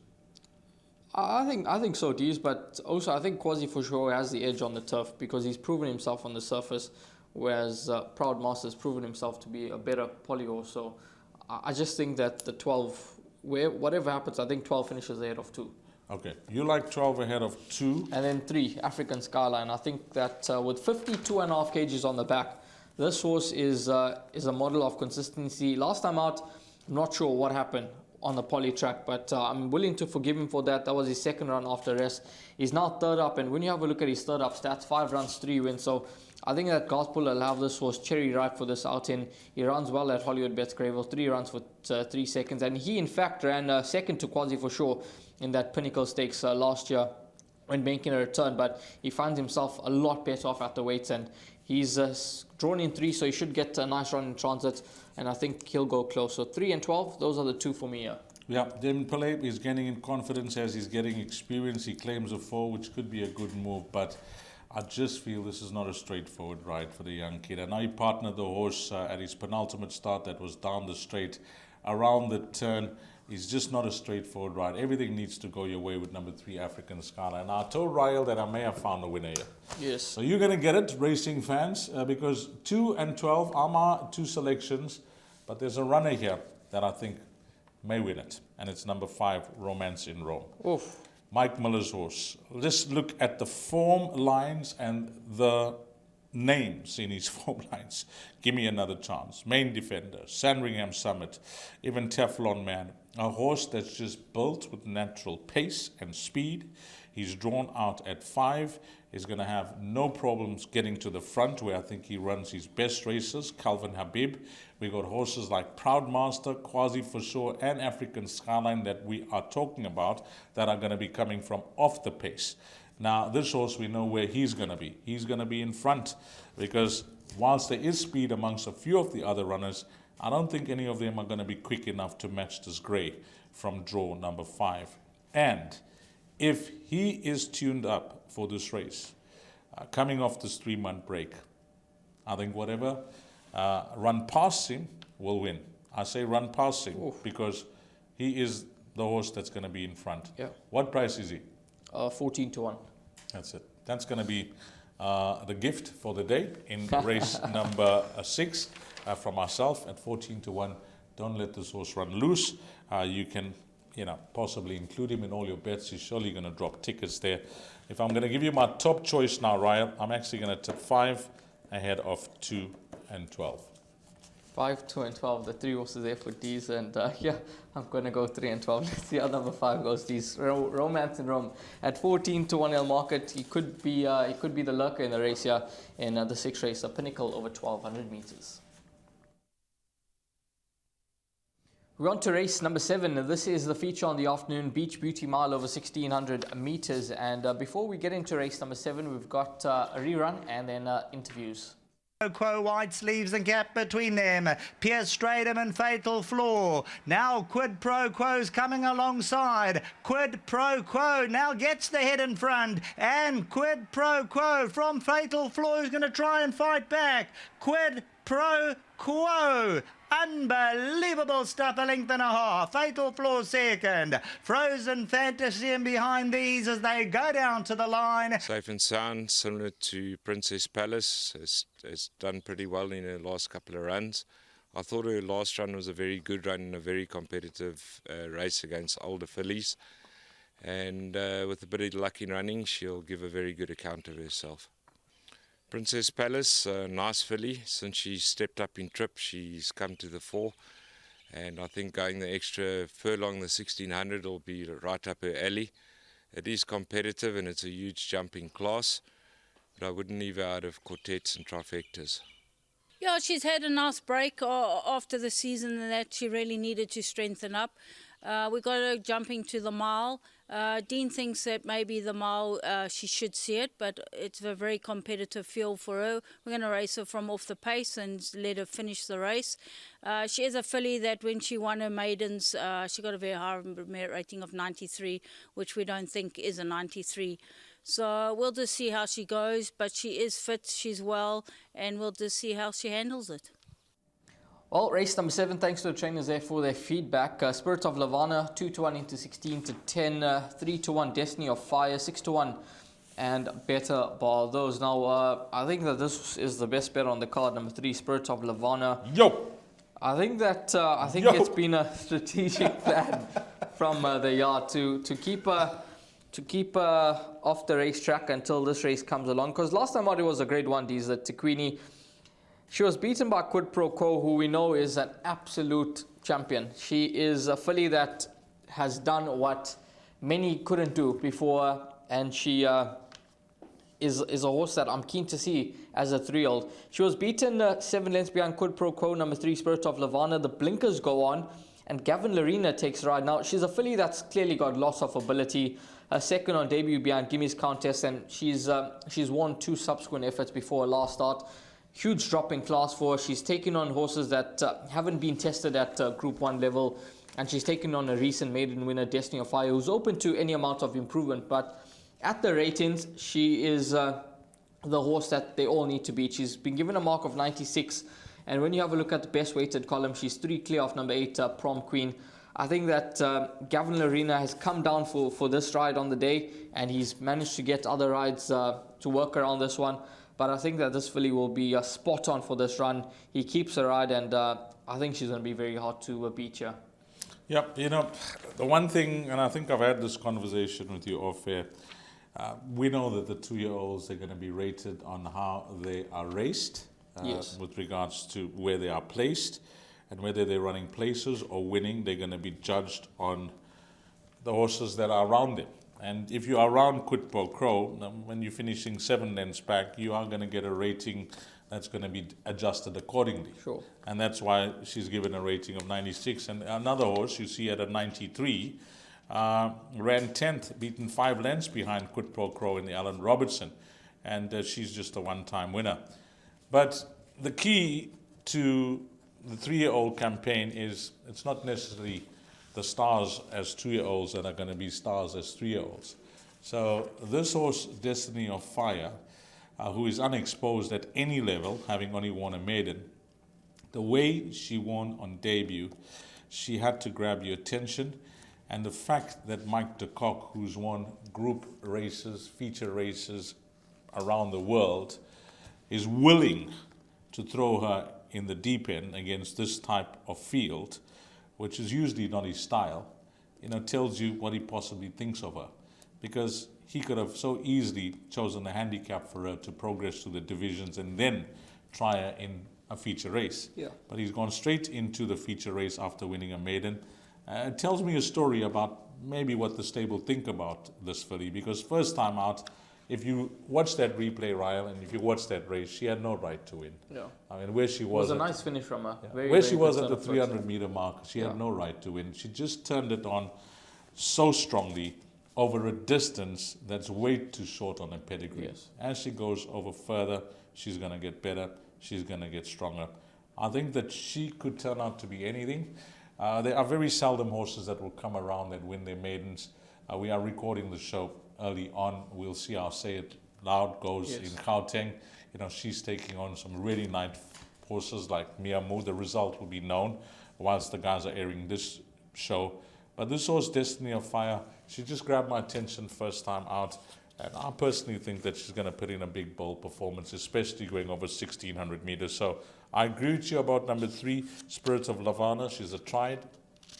I think so, Dees, but also I think Quasi for sure has the edge on the turf because he's proven himself on the surface, whereas Proud Master has proven himself to be a better poly horse. So I just think that the 12, whatever happens, I think 12 finishes ahead of 2. Okay, you like 12 ahead of 2. And then 3, African Skyline. I think that with 52.5 kgs on the back, this horse is a model of consistency. Last time out, I'm not sure what happened on the poly track, but I'm willing to forgive him for that. That was his second run after rest. He's now third up, and when you have a look at his third up stats, 5 runs, 3 wins. So I think that Gospel will have this horse cherry ripe for this outing. He runs well at Hollywoodbets Greyville, 3 runs for 3 seconds, and he in fact ran second to Quasi for sure in that Pinnacle Stakes last year when making a return, but he finds himself a lot better off at the weights, and he's drawn in 3, so he should get a nice run in transit, and I think he'll go close. So 3 and 12, those are the 2 for me here. Yeah, Damon Pillay is gaining in confidence as he's getting experience. He claims a 4, which could be a good move, but I just feel this is not a straightforward ride for the young kid. And I partnered the horse at his penultimate start that was down the straight, around the turn. It's just not a straightforward ride. Everything needs to go your way with number 3, African Skyline. Now, I told Ryle that I may have found a winner here. Yes. So you're going to get it, racing fans, because 2 and 12 are my 2 selections, but there's a runner here that I think may win it, and it's number 5, Romance in Rome. Oof. Mike Miller's horse. Let's look at the form lines and the names in his form lines. Give Me Another Chance, Main Defender, Sandringham Summit, even Teflon Man. A horse that's just built with natural pace and speed. He's drawn out at 5. He's going to have no problems getting to the front, where I think he runs his best races. Calvin Habib. We got horses like Proud Master, Quasi for sure, and African Skyline that we are talking about that are going to be coming from off the pace. Now, this horse, we know where he's going to be. He's going to be in front because whilst there is speed amongst a few of the other runners, I don't think any of them are going to be quick enough to match this grey from draw number 5. And if he is tuned up for this race, coming off this 3-month break, I think whatever run past him will win. I say run past him because he is the horse that's going to be in front. Yeah. What price is he? 14 to 1. That's it. That's going to be the gift for the day in race number 6 from myself at 14 to 1. Don't let this horse run loose. You can, possibly include him in all your bets. He's surely going to drop tickets there. If I'm going to give you my top choice now, Ryan, I'm actually going to tip 5 ahead of 2 and 12. 5, 2, and 12, the 3 horses there for D's, and I'm going to go 3 and 12. Let's see how number 5 goes. D's Romance in Rome at 14 to 1 L market. He could be the lurker in the race here in the 6th race, a Pinnacle over 1200 meters. We're on to race number 7. This is the feature on the afternoon, Beach Beauty Mile over 1600 meters. And before we get into race number 7, we've got a rerun and then interviews. Quo, white sleeves and gap between them. Pierce Stratum and Fatal Flaw. Now Quid Pro Quo's coming alongside. Quid Pro Quo now gets the head in front. And Quid Pro Quo from Fatal Flaw is going to try and fight back. Quid Pro Quo. Unbelievable stuff, a length and a half. Fatal Flaw second. Frozen Fantasy in behind these as they go down to the line. Safe and sound, similar to Princess Palace, has done pretty well in her last couple of runs. I thought her last run was a very good run in a very competitive race against older fillies. And with a bit of luck in running, she'll give a very good account of herself. Princess Palace, nice filly. Since she stepped up in trip, she's come to the fore. And I think going the extra furlong, the 1600, will be right up her alley. It is competitive and it's a huge jumping class. But I wouldn't leave her out of quartets and trifectas. Yeah, she's had a nice break after the season and that she really needed to strengthen up. We got her jumping to the mile. Dean thinks that maybe the mile she should see it, but it's a very competitive field for her. We're going to race her from off the pace and let her finish the race. She is a filly that when she won her maidens, she got a very high merit rating of 93, which we don't think is a 93. So we'll just see how she goes, but she is fit, she's well, and we'll just see how she handles it. Well, race number 7, thanks to the trainers there for their feedback. Spirit of Lavana, 2-1 into 16-10, 3-1 Destiny of Fire, 6-1 and better bar those. Now, I think that this is the best bet on the card, number 3, Spirit of Lavana. Yo! I think that it's been a strategic plan from the yard to keep off the racetrack until this race comes along. Because last time out it was a grade 1, D's, that Tequini. She was beaten by Quid Pro Quo, who we know is an absolute champion. She is a filly that has done what many couldn't do before, and she is a horse that I'm keen to see as a 3-year-old. She was beaten 7 lengths behind Quid Pro Quo, number 3, Spirit of Lavana. The blinkers go on, and Gavin Larina takes ride. Now, she's a filly that's clearly got lots of ability. Second on debut behind Gimmy's Countess, and she's won 2 subsequent efforts before her last start. Huge drop in class for her. She's taken on horses that haven't been tested at Group 1 level, and she's taken on a recent maiden winner, Destiny of Fire, who's open to any amount of improvement. But at the ratings, she is the horse that they all need to beat. She's been given a mark of 96, and when you have a look at the best weighted column, she's 3 clear of number 8, Prom Queen. I think that Gavin Larina has come down for this ride on the day, and he's managed to get other rides to work around this one. But I think that this filly will be spot on for this run. He keeps her ride, and I think she's going to be very hard to beat here. Yep, the one thing, and I think I've had this conversation with you off air, we know that the 2-year-olds are going to be rated on how they are raced, yes, with regards to where they are placed, and whether they're running places or winning. They're going to be judged on the horses that are around them. And if you are around Quid Pro Quo, when you're finishing 7 lengths back, you are going to get a rating that's going to be adjusted accordingly. Sure. And that's why she's given a rating of 96. And another horse you see at a 93 ran 10th, beaten 5 lengths behind Quid Pro Quo in the Alan Robertson. And she's just a one-time winner. But the key to the 3-year-old campaign is it's not necessarily the stars as 2-year-olds that are going to be stars as 3-year-olds. So this horse, Destiny of Fire, who is unexposed at any level, having only won a maiden, the way she won on debut, she had to grab your attention. And the fact that Mike de Kock, who's won group races, feature races around the world, is willing to throw her in the deep end against this type of field, which is usually not his style, tells you what he possibly thinks of her. Because he could have so easily chosen a handicap for her to progress to the divisions and then try her in a feature race. Yeah. But he's gone straight into the feature race after winning a maiden. It tells me a story about maybe what the stable think about this filly, because first time out, if you watch that replay, Ryle, and if you watch that race, she had no right to win. Yeah. I mean, where she was... It was a nice finish from her. Yeah. Very, where very she was good at the turn of 300-meter mark, she had no right to win. She just turned it on so strongly over a distance that's way too short on her pedigree. Yes. As she goes over further, she's going to get better. She's going to get stronger. I think that she could turn out to be anything. There are very seldom horses that will come around that win their maidens. We are recording the show early on. We'll see how Say It Loud goes in Gauteng. She's taking on some really nice horses like Miamu, the result will be known whilst the guys are airing this show. But this horse, Destiny of Fire, she just grabbed my attention first time out. And I personally think that she's going to put in a big, bold performance, especially going over 1,600 meters. So I agree with you about number 3, Spirit of Lavana. She's a tried,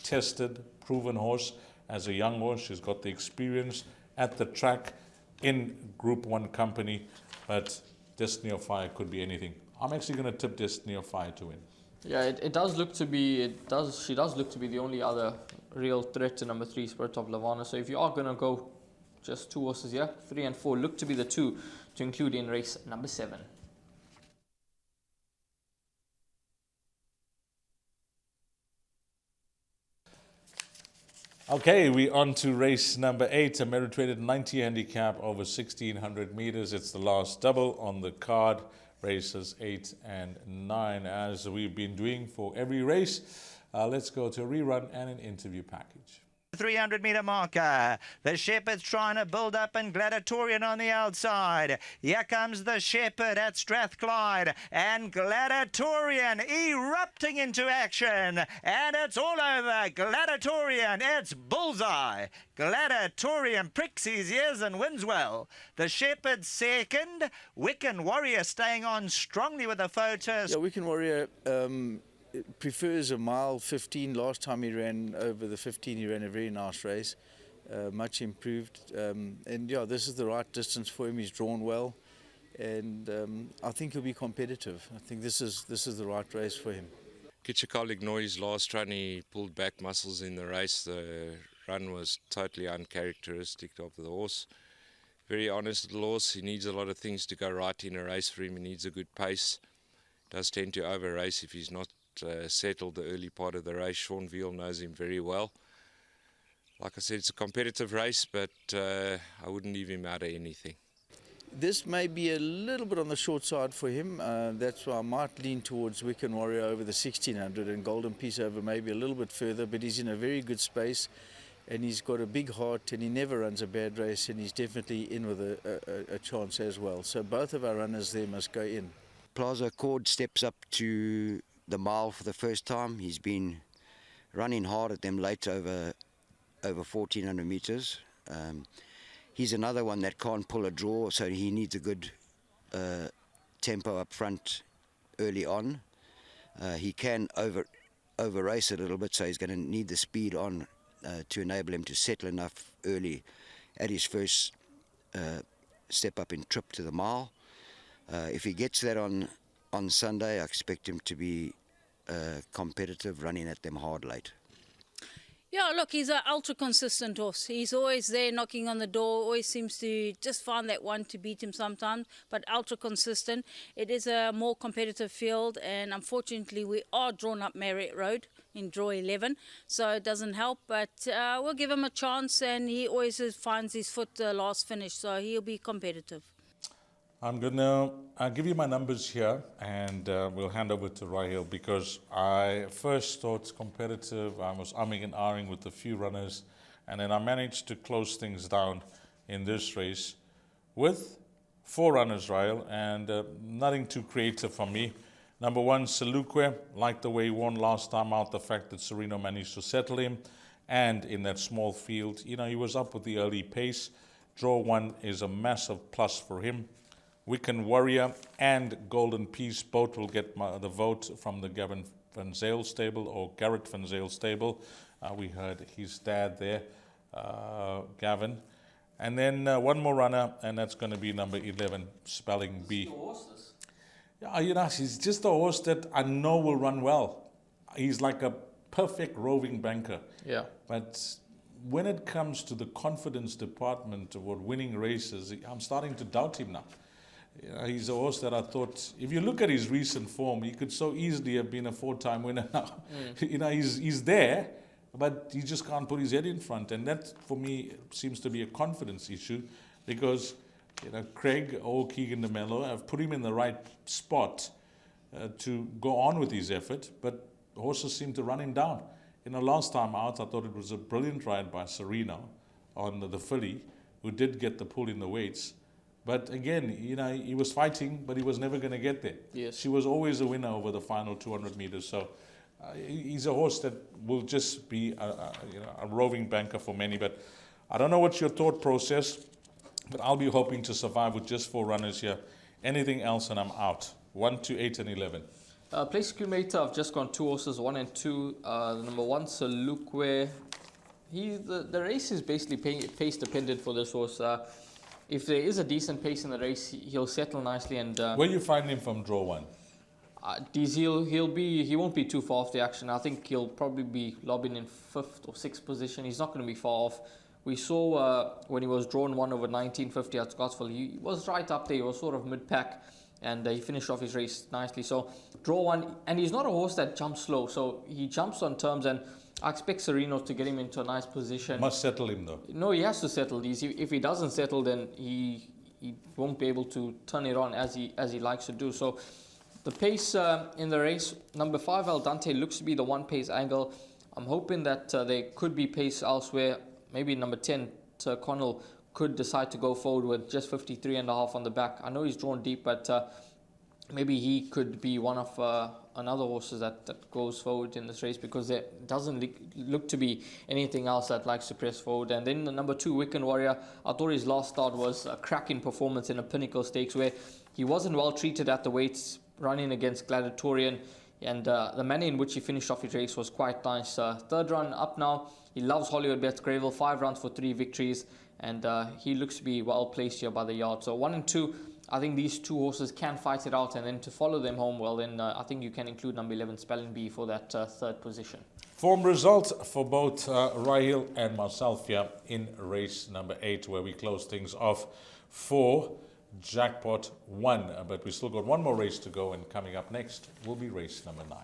tested, proven horse. As a young horse, she's got the experience at the track in Group 1 company. But Destiny of Fire could be anything. I'm actually going to tip Destiny of Fire to win. Yeah, it does look to be, she does look to be the only other real threat to number 3, Spirit of Lavana. So if you are going to go just 2 horses here, 3 and 4 look to be the 2 to include in race number 7. Okay, we're on to race number 8, a merit-rated 90 handicap over 1,600 meters. It's the last double on the card, races 8 and 9, as we've been doing for every race. Let's go to a rerun and an interview package. 300-meter marker. The Shepherd's trying to build up, and Gladiatorian on the outside. Here comes the Shepherd at Strathclyde, and Gladiatorian erupting into action, and it's all over. Gladiatorian, it's bullseye. Gladiatorian pricks his ears and wins well. The Shepherd second. Wiccan Warrior staying on strongly with the photos. Yeah, Wiccan Warrior prefers a mile 15. Last time he ran over the 15, he ran a very nice race, much improved. And yeah, this is the right distance for him. He's drawn well, and I think he'll be competitive. I think this is the right race for him. Kitchakal Ignoy's last run, he pulled back muscles in the race. The run was totally uncharacteristic of the horse. Very honest little horse. He needs a lot of things to go right in a race for him. He needs a good pace. Does tend to over race if he's not settled the early part of the race. Sean Veal knows him very well. Like I said, it's a competitive race, but I wouldn't leave him out of anything. This may be a little bit on the short side for him. That's why I might lean towards Wiccan Warrior over the 1,600 and Golden Peace over maybe a little bit further, but he's in a very good space and he's got a big heart and he never runs a bad race, and he's definitely in with a chance as well. So both of our runners there must go in. Plaza Accord steps up to the mile for the first time. He's been running hard at them late over 1,400 meters. He's another one that can't pull a draw, so he needs a good tempo up front early on. He can over race a little bit, so he's going to need the speed on to enable him to settle enough early at his first step up in trip to the mile. If he gets that on Sunday, I expect him to be competitive, running at them hard late. Yeah, look, he's an ultra consistent horse. He's always there knocking on the door, always seems to just find that one to beat him sometimes, but ultra consistent. It is a more competitive field, and unfortunately we are drawn up Marriott Road in draw 11, so it doesn't help, but we'll give him a chance, and he always finds his foot last finish, so he'll be competitive. I'm going to give you my numbers here, and we'll hand over to Rahil, because I first thought competitive. I was umming and ahhing with a few runners, and then I managed to close things down in this race with 4 runners, Rahil, and nothing too creative for me. Number 1, Selukwe, liked the way he won last time out, the fact that Sereno managed to settle him, and in that small field, you know, he was up with the early pace. Draw 1 is a massive plus for him. Wiccan Warrior and Golden Peace both will get the vote from the Gavin Van Zyl stable, or Garrett Van Zyl stable. We heard his dad there, Gavin. And then one more runner, and that's going to be number 11, Spelling Bee. Yeah, you know, he's just a horse that I know will run well. He's like a perfect roving banker. Yeah. But when it comes to the confidence department of winning races, I'm starting to doubt him now. You know, he's a horse that I thought, if you look at his recent form, he could so easily have been a 4-time winner now. You know, he's there, but he just can't put his head in front. And that, for me, seems to be a confidence issue, because, you know, Craig or Keegan DeMello have put him in the right spot to go on with his effort, but horses seem to run him down. You know, last time out, I thought it was a brilliant ride by Sereno on the filly, who did get the pull in the weights. But again, you know, he was fighting, but he was never going to get there. Yes. She was always a winner over the final 200 meters. So he's a horse that will just be a roving banker for many. But I don't know what's your thought process, but I'll be hoping to survive with just 4 runners here. Anything else and I'm out. 1, 2, 8 and 11. Place accumulator, I've just gone 2 horses, 1 and 2. The number 1, Sir Luke, where the race is basically pace dependent for this horse. If there is a decent pace in the race, he'll settle nicely. And where you find him from draw 1? He won't be too far off the action. I think he'll probably be lobbing in 5th or 6th position. He's not going to be far off. We saw when he was drawn 1 over 1950 at Scottsville, he was right up there. He was sort of mid-pack, and he finished off his race nicely. So draw 1, and he's not a horse that jumps slow. So he jumps on terms, and I expect Sereno to get him into a nice position. Must settle him though. No, he has to settle these. If he doesn't settle, then he won't be able to turn it on as he likes to do. So the pace in the race, number 5 Al Dante looks to be the 1 pace angle. I'm hoping that there could be pace elsewhere. Maybe number 10 Connell could decide to go forward with just 53.5 on the back. I know he's drawn deep, but maybe he could be one of another horses that goes forward in this race, because there doesn't look to be anything else that likes to press forward. And then the number 2 Wiccan Warrior, I thought his last start was a cracking performance in a Pinnacle Stakes where he wasn't well treated at the weights, running against Gladiatorian, and the manner in which he finished off his race was quite nice. 3rd run up now. He loves Hollywoodbets Greyville, 5 runs for 3 victories, and he looks to be well placed here by the yard. So 1 and 2, I think these 2 horses can fight it out, and then to follow them home, well, then I think you can include number 11 Spelling Bee for that 3rd position. Form results for both Rahil and myself here in race number 8, where we close things off for Jackpot 1. But we still got one more race to go, and coming up next will be race number 9.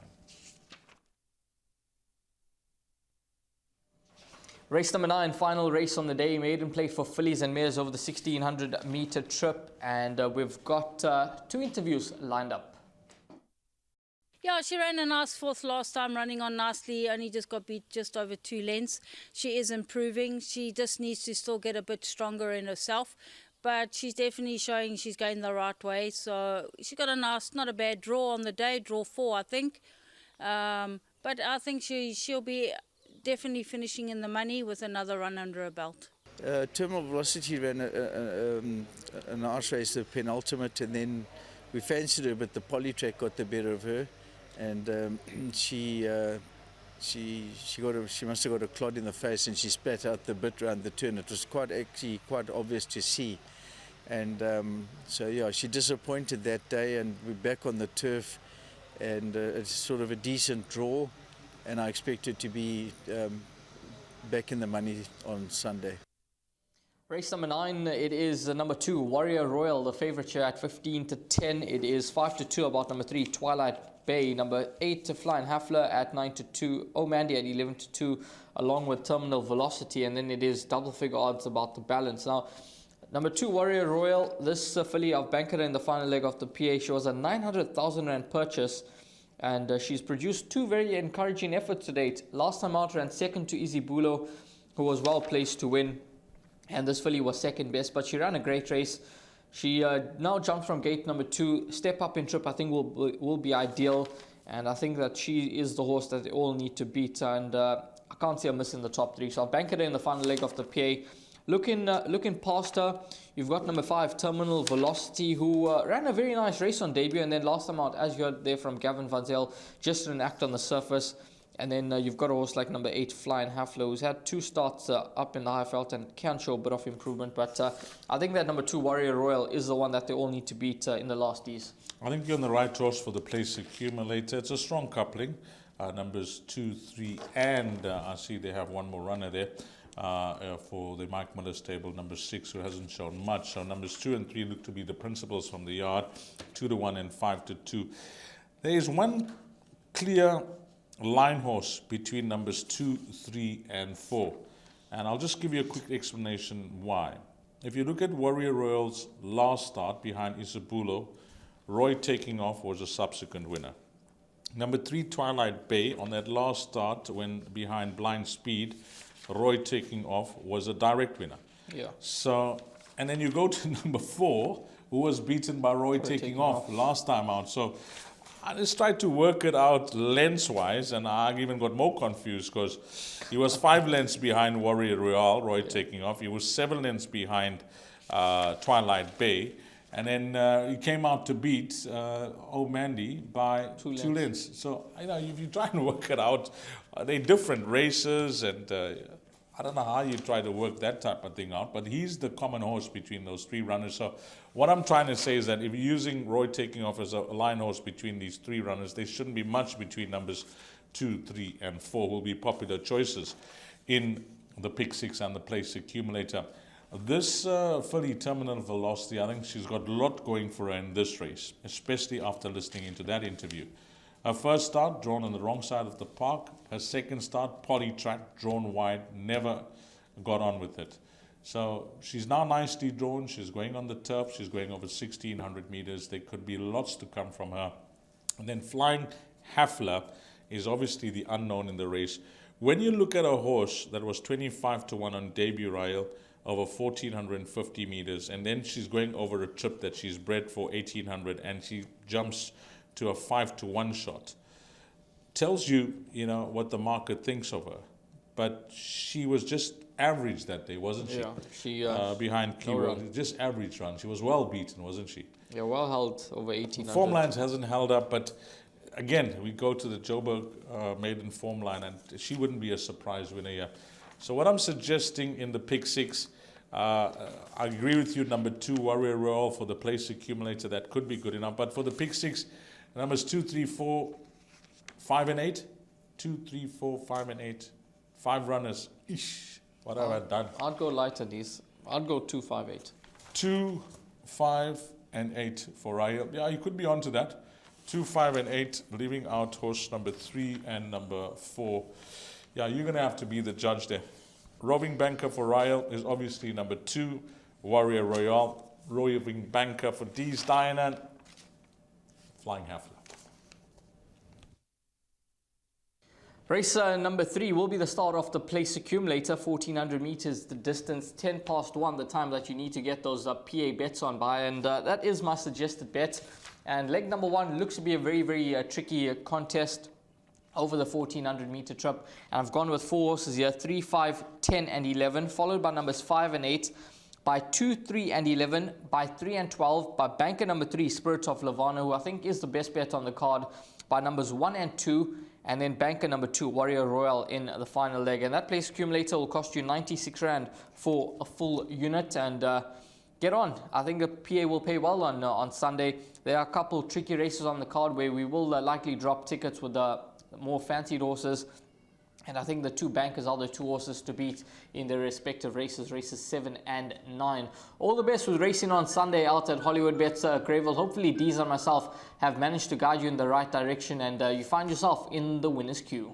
Race number 9, final race on the day, maiden play for fillies and mares over the 1600 meter trip, and we've got 2 interviews lined up. Yeah, she ran a nice 4th last time, running on nicely, only just got beat just over 2 lengths. She is improving. She just needs to still get a bit stronger in herself, but she's definitely showing she's going the right way. So she got a nice, not a bad draw on the day, draw 4 I think. But I think she'll be definitely finishing in the money with another run under her belt. Terminal Velocity ran a nice race, the penultimate, and then we fancied her, but the polytrack got the better of her, and she must have got a clod in the face, and she spat out the bit around the turn. It was quite obvious to see, and so yeah, she disappointed that day, and we're back on the turf, and it's sort of a decent draw. And I expect it to be back in the money on Sunday. Race number 9, it is number 2, Warrior Royal, the favourite here at 15 to 10. It is 5 to 2 about number 3, Twilight Bay. Number 8 to Flying Hafler at 9 to 2. Oh Mandy at 11 to 2, along with Terminal Velocity. And then it is double figure odds about the balance. Now, number 2, Warrior Royal, this filly, I've banked her in the final leg of the PA. She was a 900,000 Rand purchase. And she's produced 2 very encouraging efforts to date. Last time out, ran 2nd to Easy Bulo, who was well placed to win. And this filly was 2nd best, but she ran a great race. She now jumps from gate number 2. Step up in trip, I think, will be ideal. And I think that she is the horse that they all need to beat. And I can't see her missing the top 3. So I'll bank it in the final leg of the PA. Looking past her, you've got number 5, Terminal Velocity, who ran a very nice race on debut, and then last time out, as you heard there from Gavin Van Zyl, just an act on the surface. And then you've got a horse like number 8, Flying Hafler, who's had 2 starts up in the high felt and can show a bit of improvement. But I think that number 2, Warrior Royal, is the one that they all need to beat in the last Ds. I think you're on the right horse for the place accumulator. It's a strong coupling. Numbers 2, 3, and I see they have one more runner there. For the Mike Miller stable, number 6, who hasn't shown much. So numbers 2 and 3 look to be the principals from the yard, 2 to 1 and 5 to 2. There is one clear line horse between numbers 2, 3 and 4. And I'll just give you a quick explanation why. If you look at Warrior Royal's last start behind Isabulo, Roy Taking Off was a subsequent winner. Number 3, Twilight Bay, on that last start when behind Blind Speed, Roy Taking Off was a direct winner. Yeah. So And then you go to number 4, who was beaten by Roy taking off last time out. So I just tried to work it out lengths-wise, and I even got more confused because he was 5 lengths behind Warrior Royale, Roy taking off. He was 7 lengths behind Twilight Bay. And then he came out to beat Old Mandy by 2 lengths. So, if you try and work it out, they're different races, and I don't know how you try to work that type of thing out, but he's the common horse between those 3 runners. So what I'm trying to say is that if you're using Roy taking off as a line horse between these 3 runners, there shouldn't be much between numbers 2, 3, and 4 will be popular choices in the pick 6 and the place accumulator. This filly, Terminal Velocity, I think she's got a lot going for her in this race, especially after listening into that interview. Her first start, drawn on the wrong side of the park. Her second start, Polytrack, drawn wide, never got on with it. So she's now nicely drawn. She's going on the turf. She's going over 1,600 meters. There could be lots to come from her. And then Flying Hafler is obviously the unknown in the race. When you look at a horse that was 25 to 1 on debut rail over 1,450 meters, and then she's going over a trip that she's bred for 1,800, and she jumps to a 5 to 1 shot, tells you, what the market thinks of her. But she was just average that day, wasn't she? Yeah, she behind Keyword, just average run. She was well beaten, wasn't she? Yeah, well held over 1,800. Form lines hasn't held up, but again, we go to the Joburg maiden form line, and she wouldn't be a surprise winner here. So what I'm suggesting in the pick 6, I agree with you, number 2, Warrior Royal for the place accumulator, that could be good enough. But for the pick 6, numbers 2, 3, 4, 5, and 8. 2, 3, 4, 5, and 8. 5 runners. Eesh, what have I done? I'd go lighter these. I'd go 2, 5, 8. 2, 5, and 8 for Rahil. Yeah, you could be onto that. 2, 5, and 8, leaving out horse number 3 and number 4. Yeah, you're going to have to be the judge there. Roving Banker for Rahil is obviously number 2, Warrior Royale. Roving Banker for D's Diana, Flying Hafler. Race number 3 will be the start of the place accumulator, 1,400 meters, the distance, 10 past 1, the time that you need to get those PA bets on by, and that is my suggested bet. And leg number 1 looks to be a very, very tricky contest over the 1,400 meter trip, and I've gone with 4 horses here, 3, 5, 10, and 11, followed by numbers 5 and 8, by 2, 3, and 11, by 3 and 12, by banker number 3, Spirit of Lavana, who I think is the best bet on the card, by numbers 1 and 2, and then banker number 2, Warrior Royal, in the final leg. And that place accumulator will cost you 96 Rand for a full unit. And get on. I think the PA will pay well on Sunday. There are a couple tricky races on the card where we will likely drop tickets with the more fancied horses. And I think the 2 bankers are the 2 horses to beat in their respective races, races 7 and 9. All the best with racing on Sunday out at Hollywoodbets Greyville. Hopefully Deez and myself have managed to guide you in the right direction and you find yourself in the winner's queue.